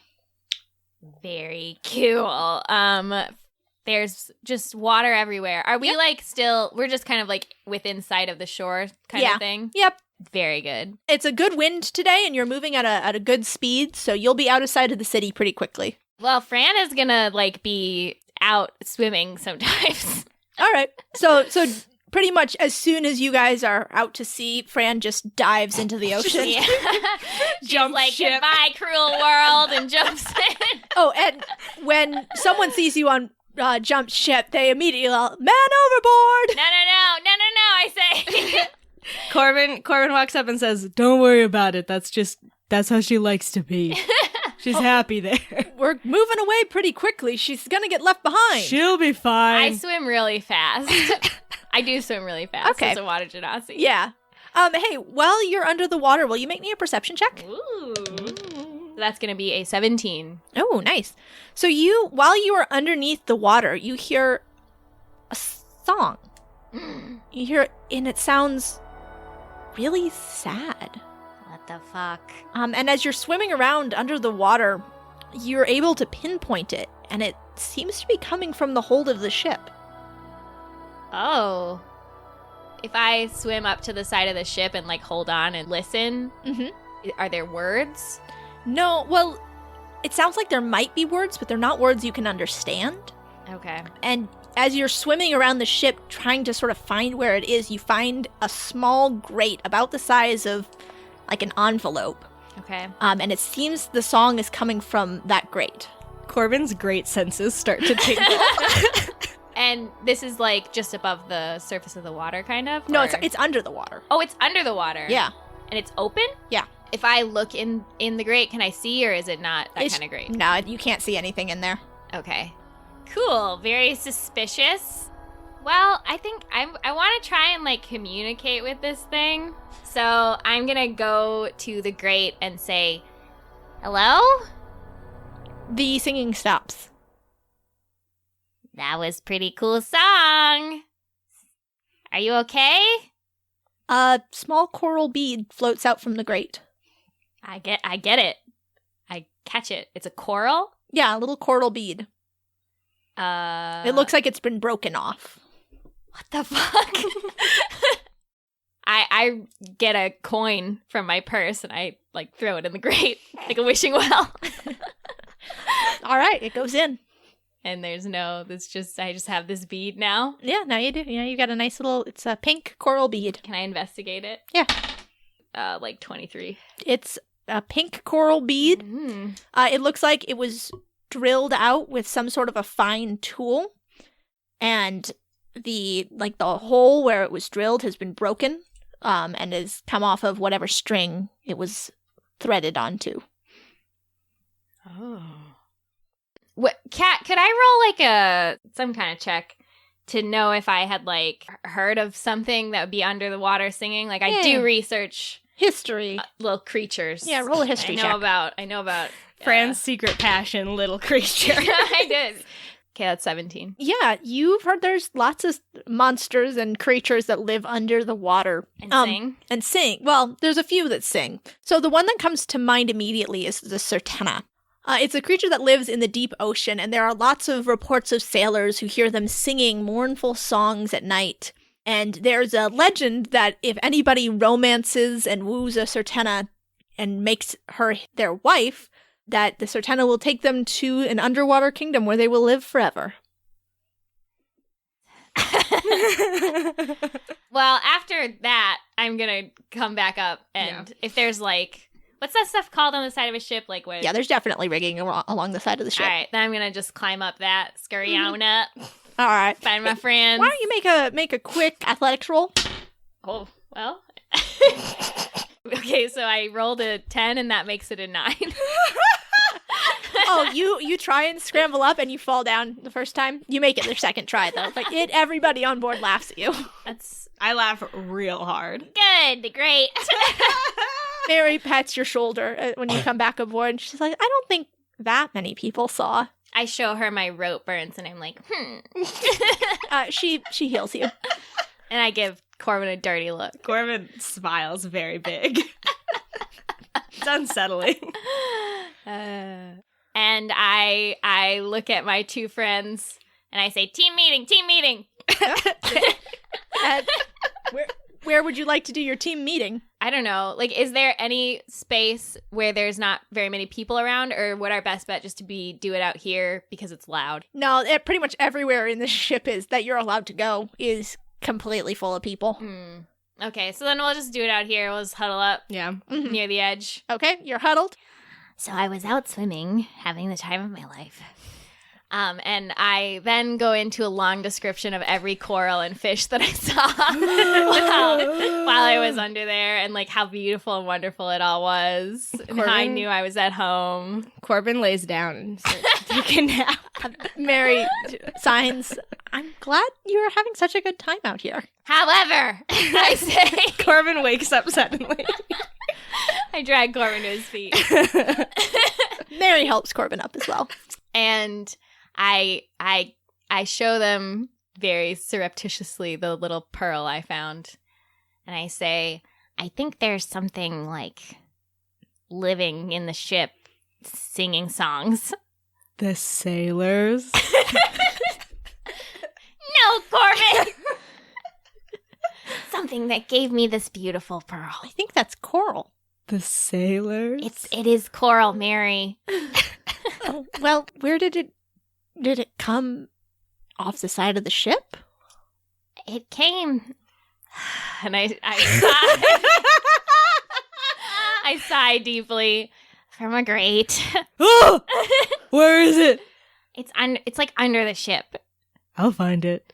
Very cool. There's just water everywhere. Are we we're just kind of like within sight of the shore kind of thing? Yep. Very good. It's a good wind today and you're moving at a good speed, so you'll be out of sight of the city pretty quickly. Well, Fran is gonna be out swimming sometimes. All right. So pretty much as soon as you guys are out to sea, Fran just dives into the ocean. Yeah. She's like, ship. Goodbye, cruel world, and jumps in. Oh, and when someone sees you on jump ship, they immediately yell, "Man overboard!" No, I say. Corbin walks up and says, "Don't worry about it. That's how she likes to be. She's happy there. We're moving away pretty quickly. She's gonna get left behind. She'll be fine." I swim really fast. I do swim really fast as a water genasi. Yeah. Hey, while you're under the water, will you make me a perception check? Ooh. That's going to be a 17. Oh, nice. So while you are underneath the water, you hear a song. You hear it, and it sounds really sad. What the fuck? And as you're swimming around under the water, you're able to pinpoint it, and it seems to be coming from the hold of the ship. Oh. If I swim up to the side of the ship and hold on and listen, are there words? No, well, it sounds like there might be words, but they're not words you can understand. Okay. And as you're swimming around the ship trying to sort of find where it is, you find a small grate about the size of an envelope. Okay. And it seems the song is coming from that grate. Corbin's great senses start to tingle. And this is just above the surface of the water, kind of? No, it's under the water. Oh, it's under the water. Yeah. And it's open? Yeah. If I look in the grate, can I see, or is it not that kind of grate? No, you can't see anything in there. Okay. Cool. Very suspicious. Well, I think I want to try and communicate with this thing. So I'm gonna go to the grate and say, "Hello?" The singing stops. That was pretty cool song. Are you okay? A small coral bead floats out from the grate. I get it. I catch it. It's a coral? Yeah, a little coral bead. It looks like it's been broken off. What the fuck? I get a coin from my purse and I throw it in the grate like a wishing well. All right, it goes in. And I just have this bead now. Yeah, now you do. Yeah, you got a nice it's a pink coral bead. Can I investigate it? Yeah. 23. It's a pink coral bead. It looks like it was drilled out with some sort of a fine tool. And the hole where it was drilled has been broken and has come off of whatever string it was threaded onto. Oh. What, Kat, could I roll some kind of check to know if I had heard of something that would be under the water singing? I do research history, little creatures. Yeah, roll a history check. I know about Fran's secret passion, little creature. I did. Okay, that's 17. Yeah, you've heard there's lots of monsters and creatures that live under the water. And sing? And sing. Well, there's a few that sing. So the one that comes to mind immediately is the Sertena. It's a creature that lives in the deep ocean, and there are lots of reports of sailors who hear them singing mournful songs at night. And there's a legend that if anybody romances and woos a Sertena and makes her their wife, that the Sertena will take them to an underwater kingdom where they will live forever. Well, after that, I'm going to come back up, and if there's what's that stuff called on the side of a ship? What? Yeah, there's definitely rigging along the side of the ship. All right, then I'm going to just climb up that, scurry on up. All right. Find my friends. Why don't you make a quick athletics roll? Oh, well. Okay, so I rolled a 10 and that makes it a 9. Oh, you try and scramble up and you fall down the first time. You make it the second try though. Everybody on board laughs at you. I laugh real hard. Good, great. Mary pats your shoulder when you come back aboard, and she's like, I don't think that many people saw. I show her my rope burns, and I'm like, She heals you. And I give Corbin a dirty look. Corbin smiles very big. It's unsettling. And I look at my two friends, and I say, team meeting, team meeting. Where would you like to do your team meeting? I don't know. Is there any space where there's not very many people around, or would our best bet just to do it out here because it's loud? No, pretty much everywhere in the ship that you're allowed to go is completely full of people. Okay, so then we'll just do it out here. We'll just huddle up near the edge. Okay, you're huddled. So I was out swimming, having the time of my life. And I then go into a long description of every coral and fish that I saw while I was under there, and how beautiful and wonderful it all was. And how I knew I was at home. Corbin lays down and starts taking a nap. Mary signs, I'm glad you're having such a good time out here. However, I say... Corbin wakes up suddenly. I drag Corbin to his feet. Mary helps Corbin up as well. And I show them very surreptitiously the little pearl I found. And I say, I think there's something living in the ship singing songs. The sailors? No, Corbin! Something that gave me this beautiful pearl. I think that's coral. The sailors? It is coral, Mary. Oh, well, where did it come off the side of the ship? It came. And I sigh. I sigh deeply From a grate. Oh! Where is it? It's under the ship. I'll find it.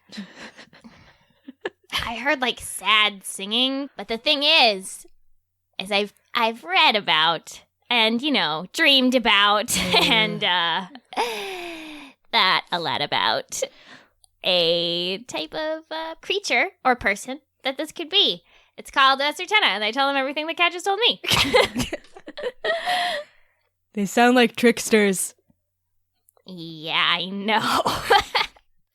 I heard sad singing, but the thing is I've read about and dreamed about and thought a lot about a type of creature or person that this could be. It's called Sertena, and I tell them everything that Kat just told me. They sound like tricksters. Yeah, I know.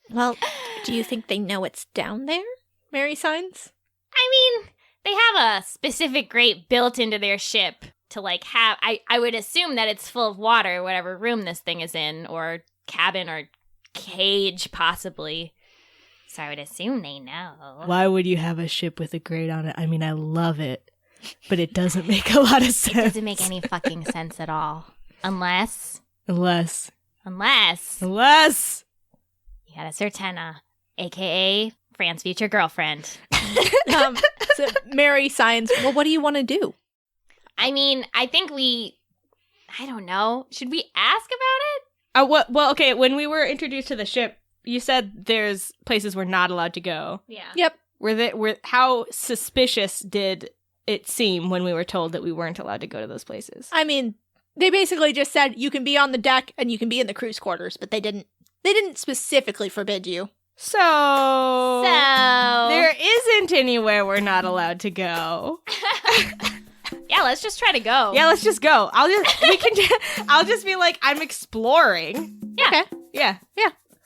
Well, do you think they know it's down there? Mary signs. I mean, they have a specific grate built into their ship to have. I would assume that it's full of water, whatever room this thing is in, or cabin or cage, possibly. So I would assume they know. Why would you have a ship with a grate on it? I mean, I love it, but it doesn't make a lot of sense. It doesn't make any fucking sense at all. Unless you had a Sertena, a.k.a. Fran's future girlfriend. So Mary signs, well, what do you want to do? I mean, I think I don't know. Should we ask about it? Well, okay, when we were introduced to the ship, you said there's places we're not allowed to go. Yeah. Yep. How suspicious did it seem when we were told that we weren't allowed to go to those places? I mean, they basically just said you can be on the deck and you can be in the crew's quarters, but they didn't specifically forbid you. So there isn't anywhere we're not allowed to go. Yeah, let's just try to go. Yeah, let's just go. I'll just be like, I'm exploring. Yeah. Okay. Yeah.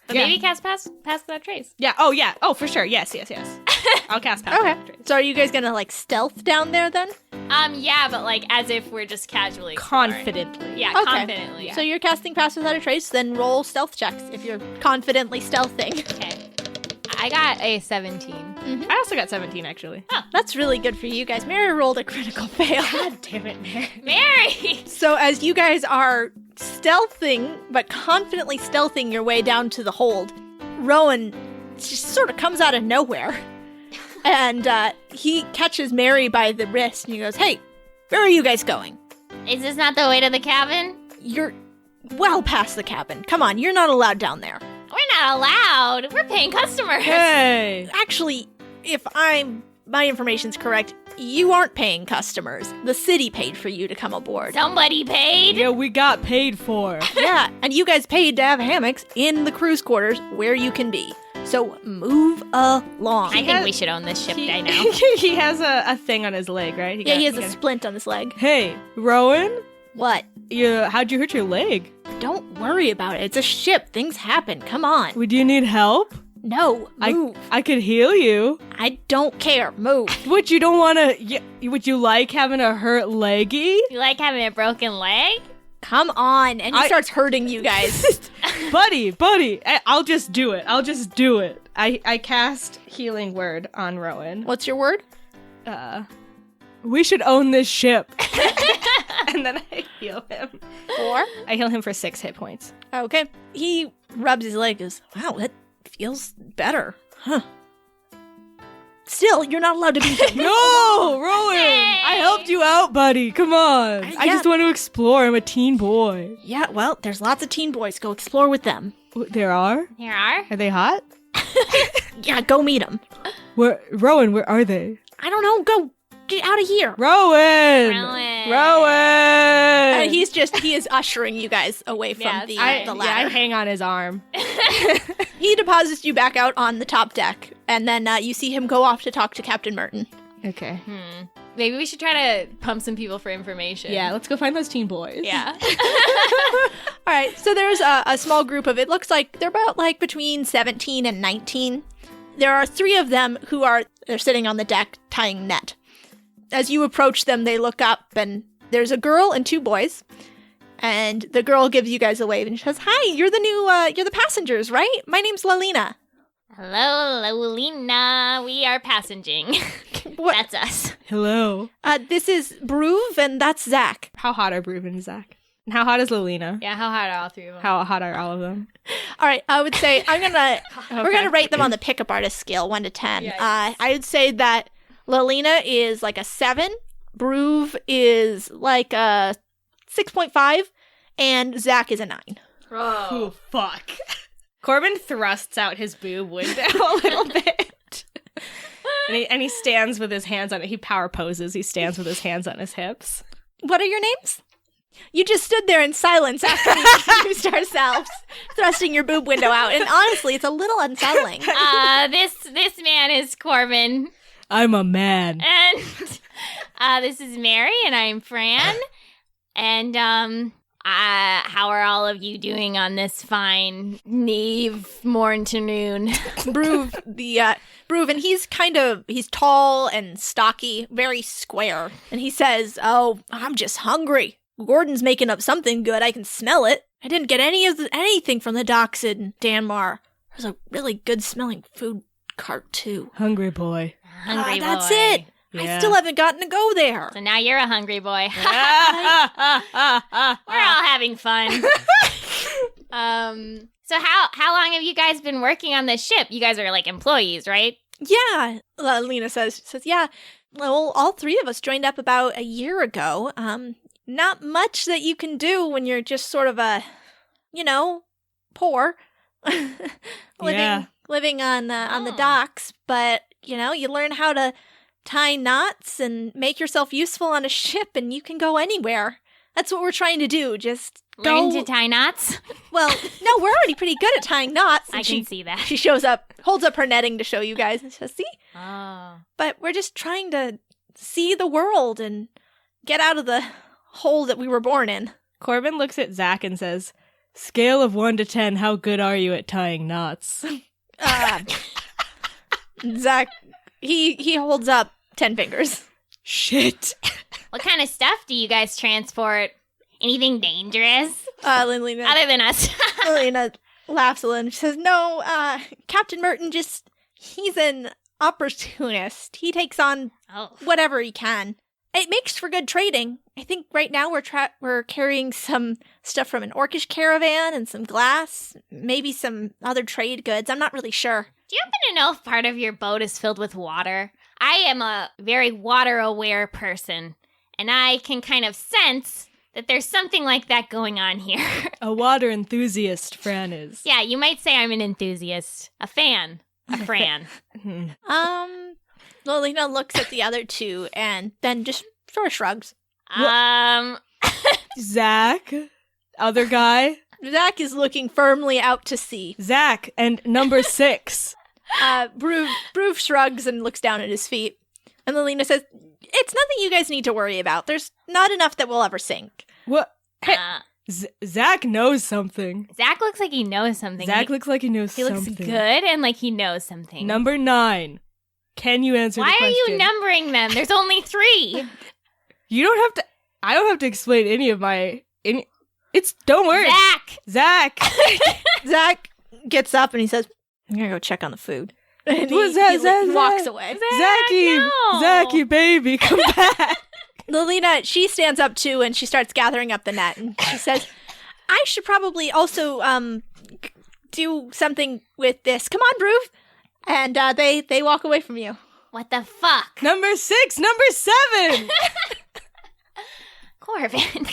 But Yeah. maybe cast pass without trace. Yeah. Oh, yeah. Oh, for sure. Yes. I'll cast Pass Okay. Without Trace. So are you guys gonna like stealth down there then? Yeah, but like as if we're just casually exploring. Confidently. Yeah, Okay. confidently. So you're casting Pass Without a Trace, then roll stealth checks if you're confidently stealthing. Okay. I got a 17. I also got 17, actually. That's really good for you guys. Mary rolled a critical fail. God damn it, Mary. Mary! So as you guys are stealthing, but confidently stealthing your way down to the hold, Rowan just sort of comes out of nowhere. And he catches Mary by the wrist and he goes, "Hey, where are you guys going? Is this not the way to the cabin? You're well past the cabin. Come on, you're not allowed down there." We're not allowed. We're paying customers. Hey. Actually, if my information's correct, you aren't paying customers. The city paid for you to come aboard. Somebody paid. Yeah, we got paid for. Yeah, and you guys paid to have hammocks in the crew's quarters where you can be. So move along. I think we should own this ship right now. He has a thing on his leg, right? He has a splint on his leg. Hey, Rowan, What? how'd you hurt your leg? Don't worry about it. It's a ship. Things happen. Come on. Would you need help? No, move. I could heal you. I don't care. Move. What, you don't want to... Would you like having a hurt leggy? You like having a broken leg? Come on. And he starts hurting you guys. buddy, I'll just do it. I cast Healing Word on Rowan. What's your word? We should own this ship. And then I heal him. 4. I heal him for 6 hit points. Okay. He rubs his leg and goes, "Wow, that feels better. Huh. Still, you're not allowed to be here." No, Rowan! I helped you out, buddy. Come on. I yeah. just want to explore. I'm a teen boy. Yeah, well, there's lots of teen boys. Go explore with them. There are? Here are. Are they hot? Yeah, go meet them. Rowan, where are they? I don't know. Go. Get out of here. Rowan! And he is ushering you guys away from the I ladder. hang on his arm. He deposits you back out on the top deck, and then you see him go off to talk to Captain Merton. Okay. Maybe we should try to pump some people for information. Yeah, let's go find those teen boys. Yeah. All right, so there's a small group of, it looks like they're about like between 17 and 19. There are 3 of them they're sitting on the deck tying net. As you approach them, they look up, and there's a girl and 2 boys. And the girl gives you guys a wave and she says, "Hi, you're the passengers, right? My name's Lalina." Hello, Lolina. We are passenging. That's us. Hello. This is Bruve, and that's Zach. How hot are Bruven and Zach? And how hot is Lalina? Yeah, how hot are all 3 of them? How hot are all of them? All right, I would say we're gonna rate them on the pickup artist scale, 1 to 10. Yeah. I would say that Lalina is like a 7, Bruve is like a 6.5, and Zach is a 9. Oh, fuck. Corbin thrusts out his boob window a little bit. And he stands with his hands on it. He power poses. He stands with his hands on his hips. What are your names? You just stood there in silence after we introduced ourselves, thrusting your boob window out, and honestly, it's a little unsettling. This man is Corbin. I'm a man. And this is Mary, and I'm Fran. And how are all of you doing on this fine neve morning? Bruve, and he's tall and stocky, very square. And he says, "Oh, I'm just hungry. Gordon's making up something good. I can smell it. I didn't get anything from the docks in Danmar. There's a really good smelling food cart too." Hungry boy. Hungry boy. That's it. Yeah. I still haven't gotten to go there. So now you're a hungry boy. We're all having fun. So how long have you guys been working on this ship? You guys are like employees, right? Yeah, Lena says, yeah. Well, all 3 of us joined up about a year ago. Not much that you can do when you're just sort of poor, living on the docks. But you learn how to tie knots and make yourself useful on a ship, and you can go anywhere. That's what we're trying to do. Just Learn to tie knots? Well, no, we're already pretty good at tying knots. I can see that. She shows up, holds up her netting to show you guys, and says, see? Oh. But we're just trying to see the world and get out of the hole that we were born in. Corbin looks at Zach and says, scale of 1 to 10, how good are you at tying knots? Zach, he holds up 10 fingers. Shit. What kind of stuff do you guys transport? Anything dangerous? Lilina, Other than us. Lilina laughs a little and she says, no, Captain Merton he's an opportunist. He takes on whatever he can. It makes for good trading. I think right now we're carrying some stuff from an orcish caravan and some glass, maybe some other trade goods. I'm not really sure. Do you happen to know if part of your boat is filled with water? I am a very water-aware person, and I can kind of sense that there's something like that going on here. A water enthusiast, Fran is. Yeah, you might say I'm an enthusiast. A fan. A Fran. Lilina looks at the other two and then just sort of shrugs. Zach? Other guy? Zach is looking firmly out to sea. Zach, and number 6. Bruve shrugs and looks down at his feet. And Lilina says, it's nothing you guys need to worry about. There's not enough that will ever sink. What? Hey, Zach knows something. Zach looks like he knows something. Zach looks like he knows he something. He looks good and like he knows something. Number 9. Can you answer the question? Why are you numbering them? There's only 3. You don't have to... I don't have to explain any of my... Don't worry. Zach! Zach gets up and he says, I'm gonna go check on the food. And he walks away. Zachy, baby, come back. Lilina, she stands up too and she starts gathering up the net and she says, I should probably also do something with this. Come on, Bruve. And they walk away from you. What the fuck? Number 6, number 7. Corbin.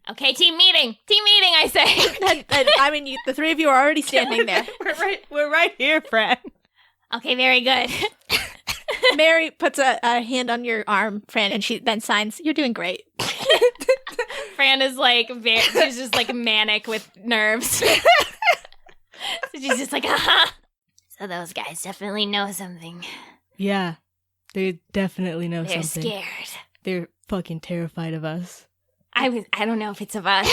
Okay, team meeting, I say. I mean, the 3 of you are already standing there. We're right here, Fran. Okay, very good. Mary puts a hand on your arm, Fran, and she then signs, you're doing great. Fran is like, she's just like manic with nerves. So she's just like, So those guys definitely know something. Yeah, they definitely know something. They're scared. They're fucking terrified of us. I don't know if it's of us.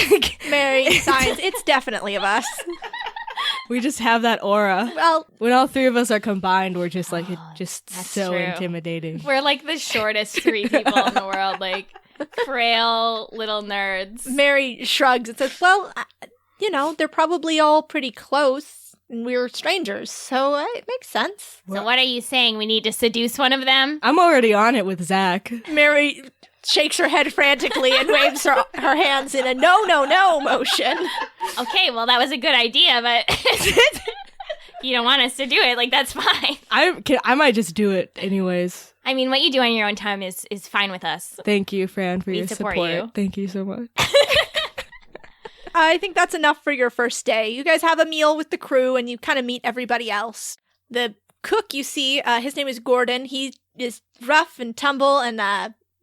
Mary signs, it's definitely of us. We just have that aura. Well, when all 3 of us are combined, we're just like, just that's so true. intimidating. We're like the shortest 3 people in the world, like frail little nerds. Mary shrugs and says, well, they're probably all pretty close and we're strangers, so it makes sense. So what are you saying? We need to seduce one of them? I'm already on it with Zach. Mary shakes her head frantically and waves her hands in a no motion. Okay, well, that was a good idea, but you don't want us to do it. Like, that's fine. I might just do it anyways. I mean, what you do on your own time is fine with us. Thank you, Fran, for We your support support. you. Thank you so much. I think that's enough for your first day. You guys have a meal with the crew and you kind of meet everybody else. The cook you see, his name is Gordon. He is rough and tumble and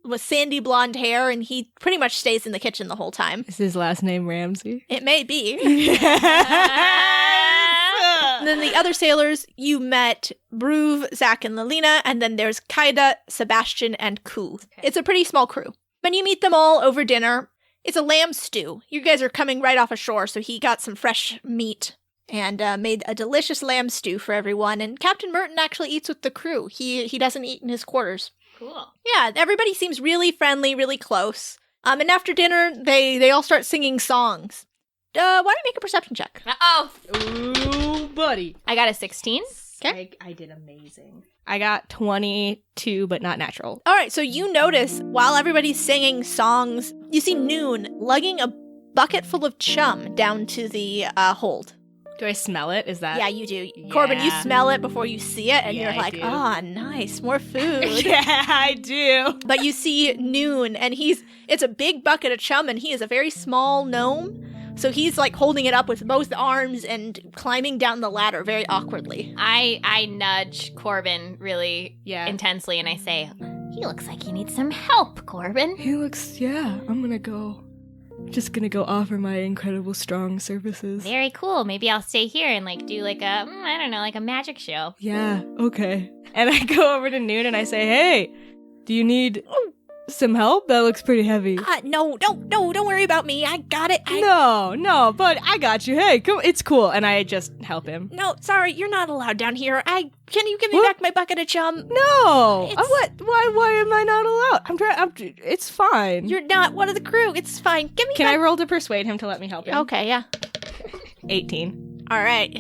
with sandy blonde hair, and he pretty much stays in the kitchen the whole time. Is his last name Ramsey? It may be. And then the other sailors, you met Bruve, Zach, and Lilina, and then there's Kaida, Sebastian, and Ku. Okay. It's a pretty small crew. When you meet them all over dinner, it's a lamb stew. You guys are coming right off ashore, so he got some fresh meat and made a delicious lamb stew for everyone. And Captain Merton actually eats with the crew. He doesn't eat in his quarters. Cool. Yeah, everybody seems really friendly, really close. And after dinner, they all start singing songs. Why don't you make a perception check? Uh-oh. Ooh, buddy. I got a 16. Okay. I did amazing. I got 22, but not natural. All right, so you notice while everybody's singing songs, you see Noon lugging a bucket full of chum down to the hold. Do I smell it? Is that... Yeah, you do. Yeah. Corbin, you smell it before you see it, and Yeah, you're like, I do. oh, nice, more food. Yeah, I do. But you see Noon, and it's a big bucket of chum, and he is a very small gnome. So he's like holding it up with both arms and climbing down the ladder very awkwardly. I nudge Corbin really intensely and I say, he looks like he needs some help, Corbin. He looks, I'm gonna go. Just gonna go offer my incredible strong services. Very cool. Maybe I'll stay here and like do like a, I don't know, like a magic show. Yeah, okay. And I go over to Noon and I say, hey, do you need some help? That looks pretty heavy. No, don't worry about me. I got it. No, but I got you. Hey, come, it's cool. And I just help him. No, sorry, you're not allowed down here. Can you give me back my bucket of chum? No. What? Why am I not allowed? It's fine. You're not one of the crew. It's fine. Give me Can I roll to persuade him to let me help him? Okay, yeah. 18. All right.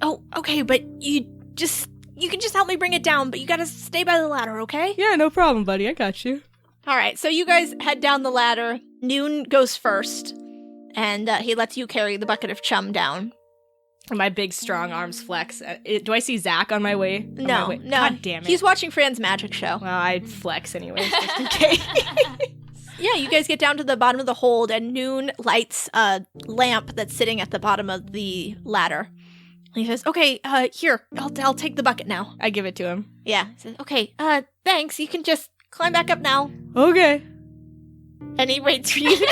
Oh, okay, but you can just help me bring it down, but you gotta stay by the ladder, okay? Yeah, no problem, buddy. I got you. All right, so you guys head down the ladder. Noon goes first, and he lets you carry the bucket of chum down. And my big, strong arms flex. Do I see Zach on my way? No. God damn it. He's watching Fran's magic show. Well, I'd flex anyways, just in case. Yeah, you guys get down to the bottom of the hold, and Noon lights a lamp that's sitting at the bottom of the ladder. He says, okay, here, I'll take the bucket now. I give it to him. Yeah. He says, okay, thanks, you can just climb back up now. Okay. And he waits for you to...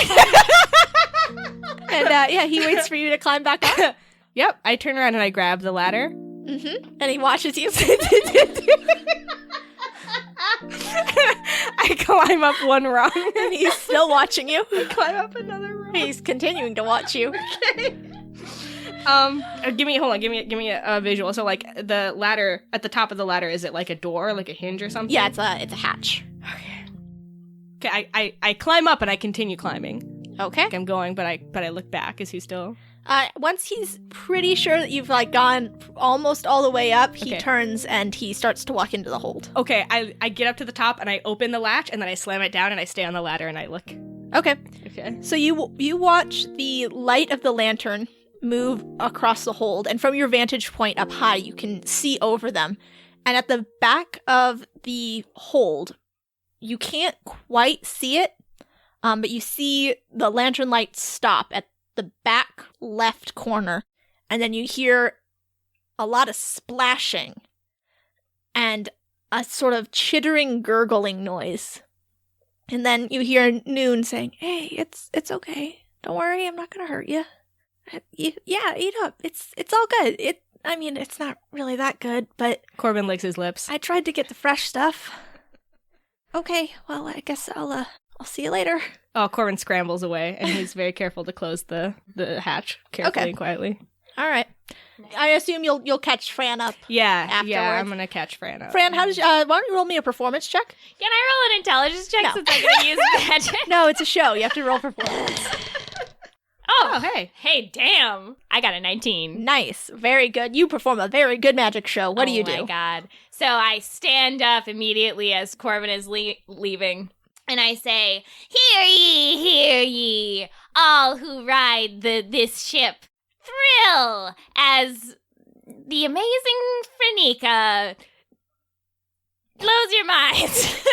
he waits for you to climb back up. Yep, I turn around and I grab the ladder. Mm-hmm. And he watches you. I climb up one rung. And he's still watching you. I climb up another rung. He's continuing to watch you. Okay. Give me a visual. So like the ladder, at the top of the ladder, is it like a door, like a hinge or something? Yeah, it's a hatch. Okay, I climb up and I continue climbing. Okay. Like I'm going, but I look back. Is he still? Once he's pretty sure that you've like gone almost all the way up, he Okay. turns and he starts to walk into the hold. Okay, I get up to the top and I open the latch and then I slam it down and I stay on the ladder and I look. Okay. Okay. So you watch the light of the lantern move across the hold, and from your vantage point up high, you can see over them. And at the back of the hold, you can't quite see it, but you see the lantern light stop at the back left corner, and then you hear a lot of splashing and a sort of chittering, gurgling noise. And then you hear Noon saying, "Hey, it's okay. Don't worry, I'm not gonna hurt you. Yeah, eat up. It's all good. It's not really that good, but Corbin licks his lips. I tried to get the fresh stuff. Okay, well, I guess I'll see you later." Oh, Corbin scrambles away and he's very careful to close the hatch carefully and quietly. All right. I assume you'll catch Fran up. Yeah, Afterwards. I'm gonna catch Fran up. Fran, how did why don't you roll me a performance check? Can I roll an intelligence check No. since I'm going to use magic? No, it's a show. You have to roll performance. Oh, hey. Hey, damn. I got a 19. Nice. Very good. You perform a very good magic show. What do you do? Oh, my God. So I stand up immediately as Corbin is leaving, and I say, hear ye, all who ride this ship. Thrill as the amazing Frenica blows your minds.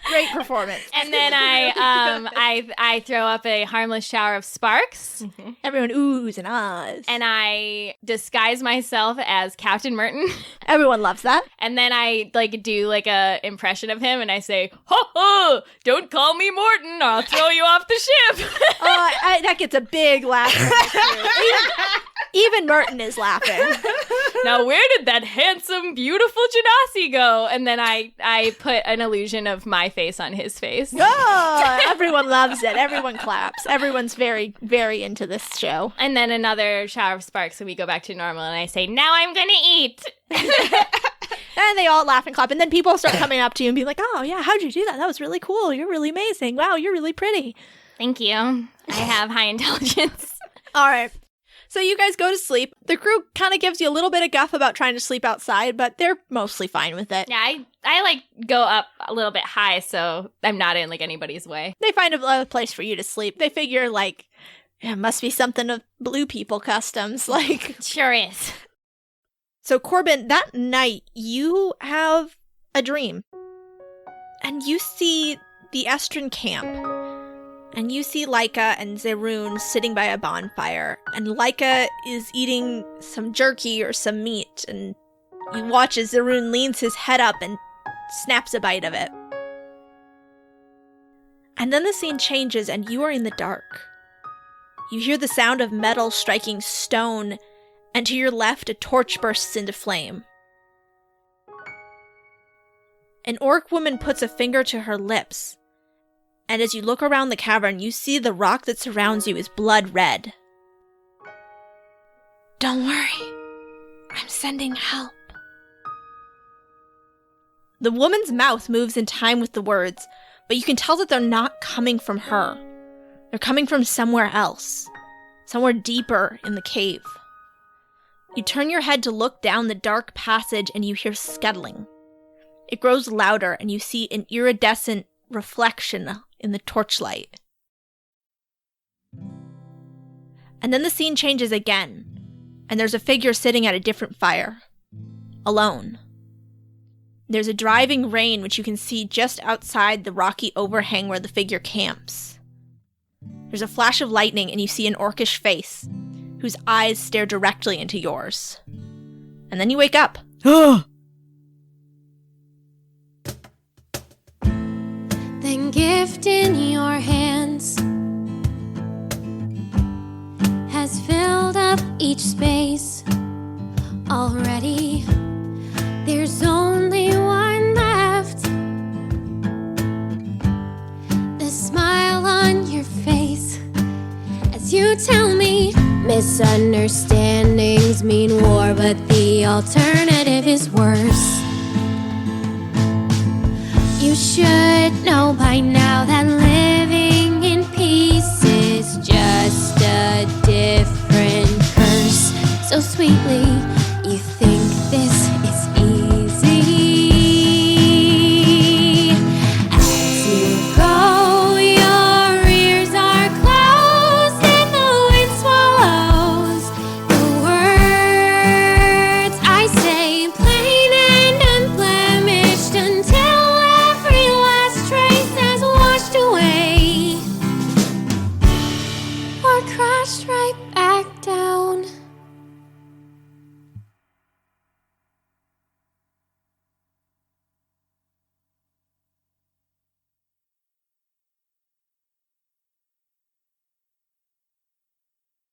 Great performance. And then I throw up a harmless shower of sparks. Mm-hmm. Everyone oohs and ahs. And I disguise myself as Captain Merton. Everyone loves that. And then I do a impression of him and I say, "Ho ho! Don't call me Morton, or I'll throw you off the ship." That gets a big laugh from the crew. Even Merton is laughing. Now where did that handsome, beautiful Genasi go? And then I put an illusion of my face on his face. Oh, everyone loves it. Everyone claps. Everyone's very, very into this show. And then another shower of sparks and we go back to normal and I say, "Now I'm gonna eat." And they all laugh and clap. And then people start coming up to you and be like, "Oh, yeah, how'd you do that? That was really cool. You're really amazing. Wow, you're really pretty." Thank you. I have high intelligence. All right. So you guys go to sleep. The crew kind of gives you a little bit of guff about trying to sleep outside, but they're mostly fine with it. Yeah, I go up a little bit high so I'm not in anybody's way. They find a place for you to sleep. They figure it must be something of blue people customs. Sure is. So Corbin, that night you have a dream. And you see the Estrin camp. And you see Laika and Zerun sitting by a bonfire, and Laika is eating some jerky or some meat, and you watch as Zerun leans his head up and snaps a bite of it. And then the scene changes and you are in the dark. You hear the sound of metal striking stone, and to your left a torch bursts into flame. An orc woman puts a finger to her lips, and as you look around the cavern, you see the rock that surrounds you is blood red. Don't worry, I'm sending help. The woman's mouth moves in time with the words, but you can tell that they're not coming from her. They're coming from somewhere else, somewhere deeper in the cave. You turn your head to look down the dark passage and you hear scuttling. It grows louder and you see an iridescent reflection in the torchlight. And then the scene changes again, and there's a figure sitting at a different fire, alone. There's a driving rain which you can see just outside the rocky overhang where the figure camps. There's a flash of lightning and you see an orcish face, whose eyes stare directly into yours. And then you wake up. The gift in your hands has filled up each space already. There's only one left. The smile on your face as you tell me misunderstandings mean war, but the alternative is worse. You should know by now that living in peace is just a different curse. So sweetly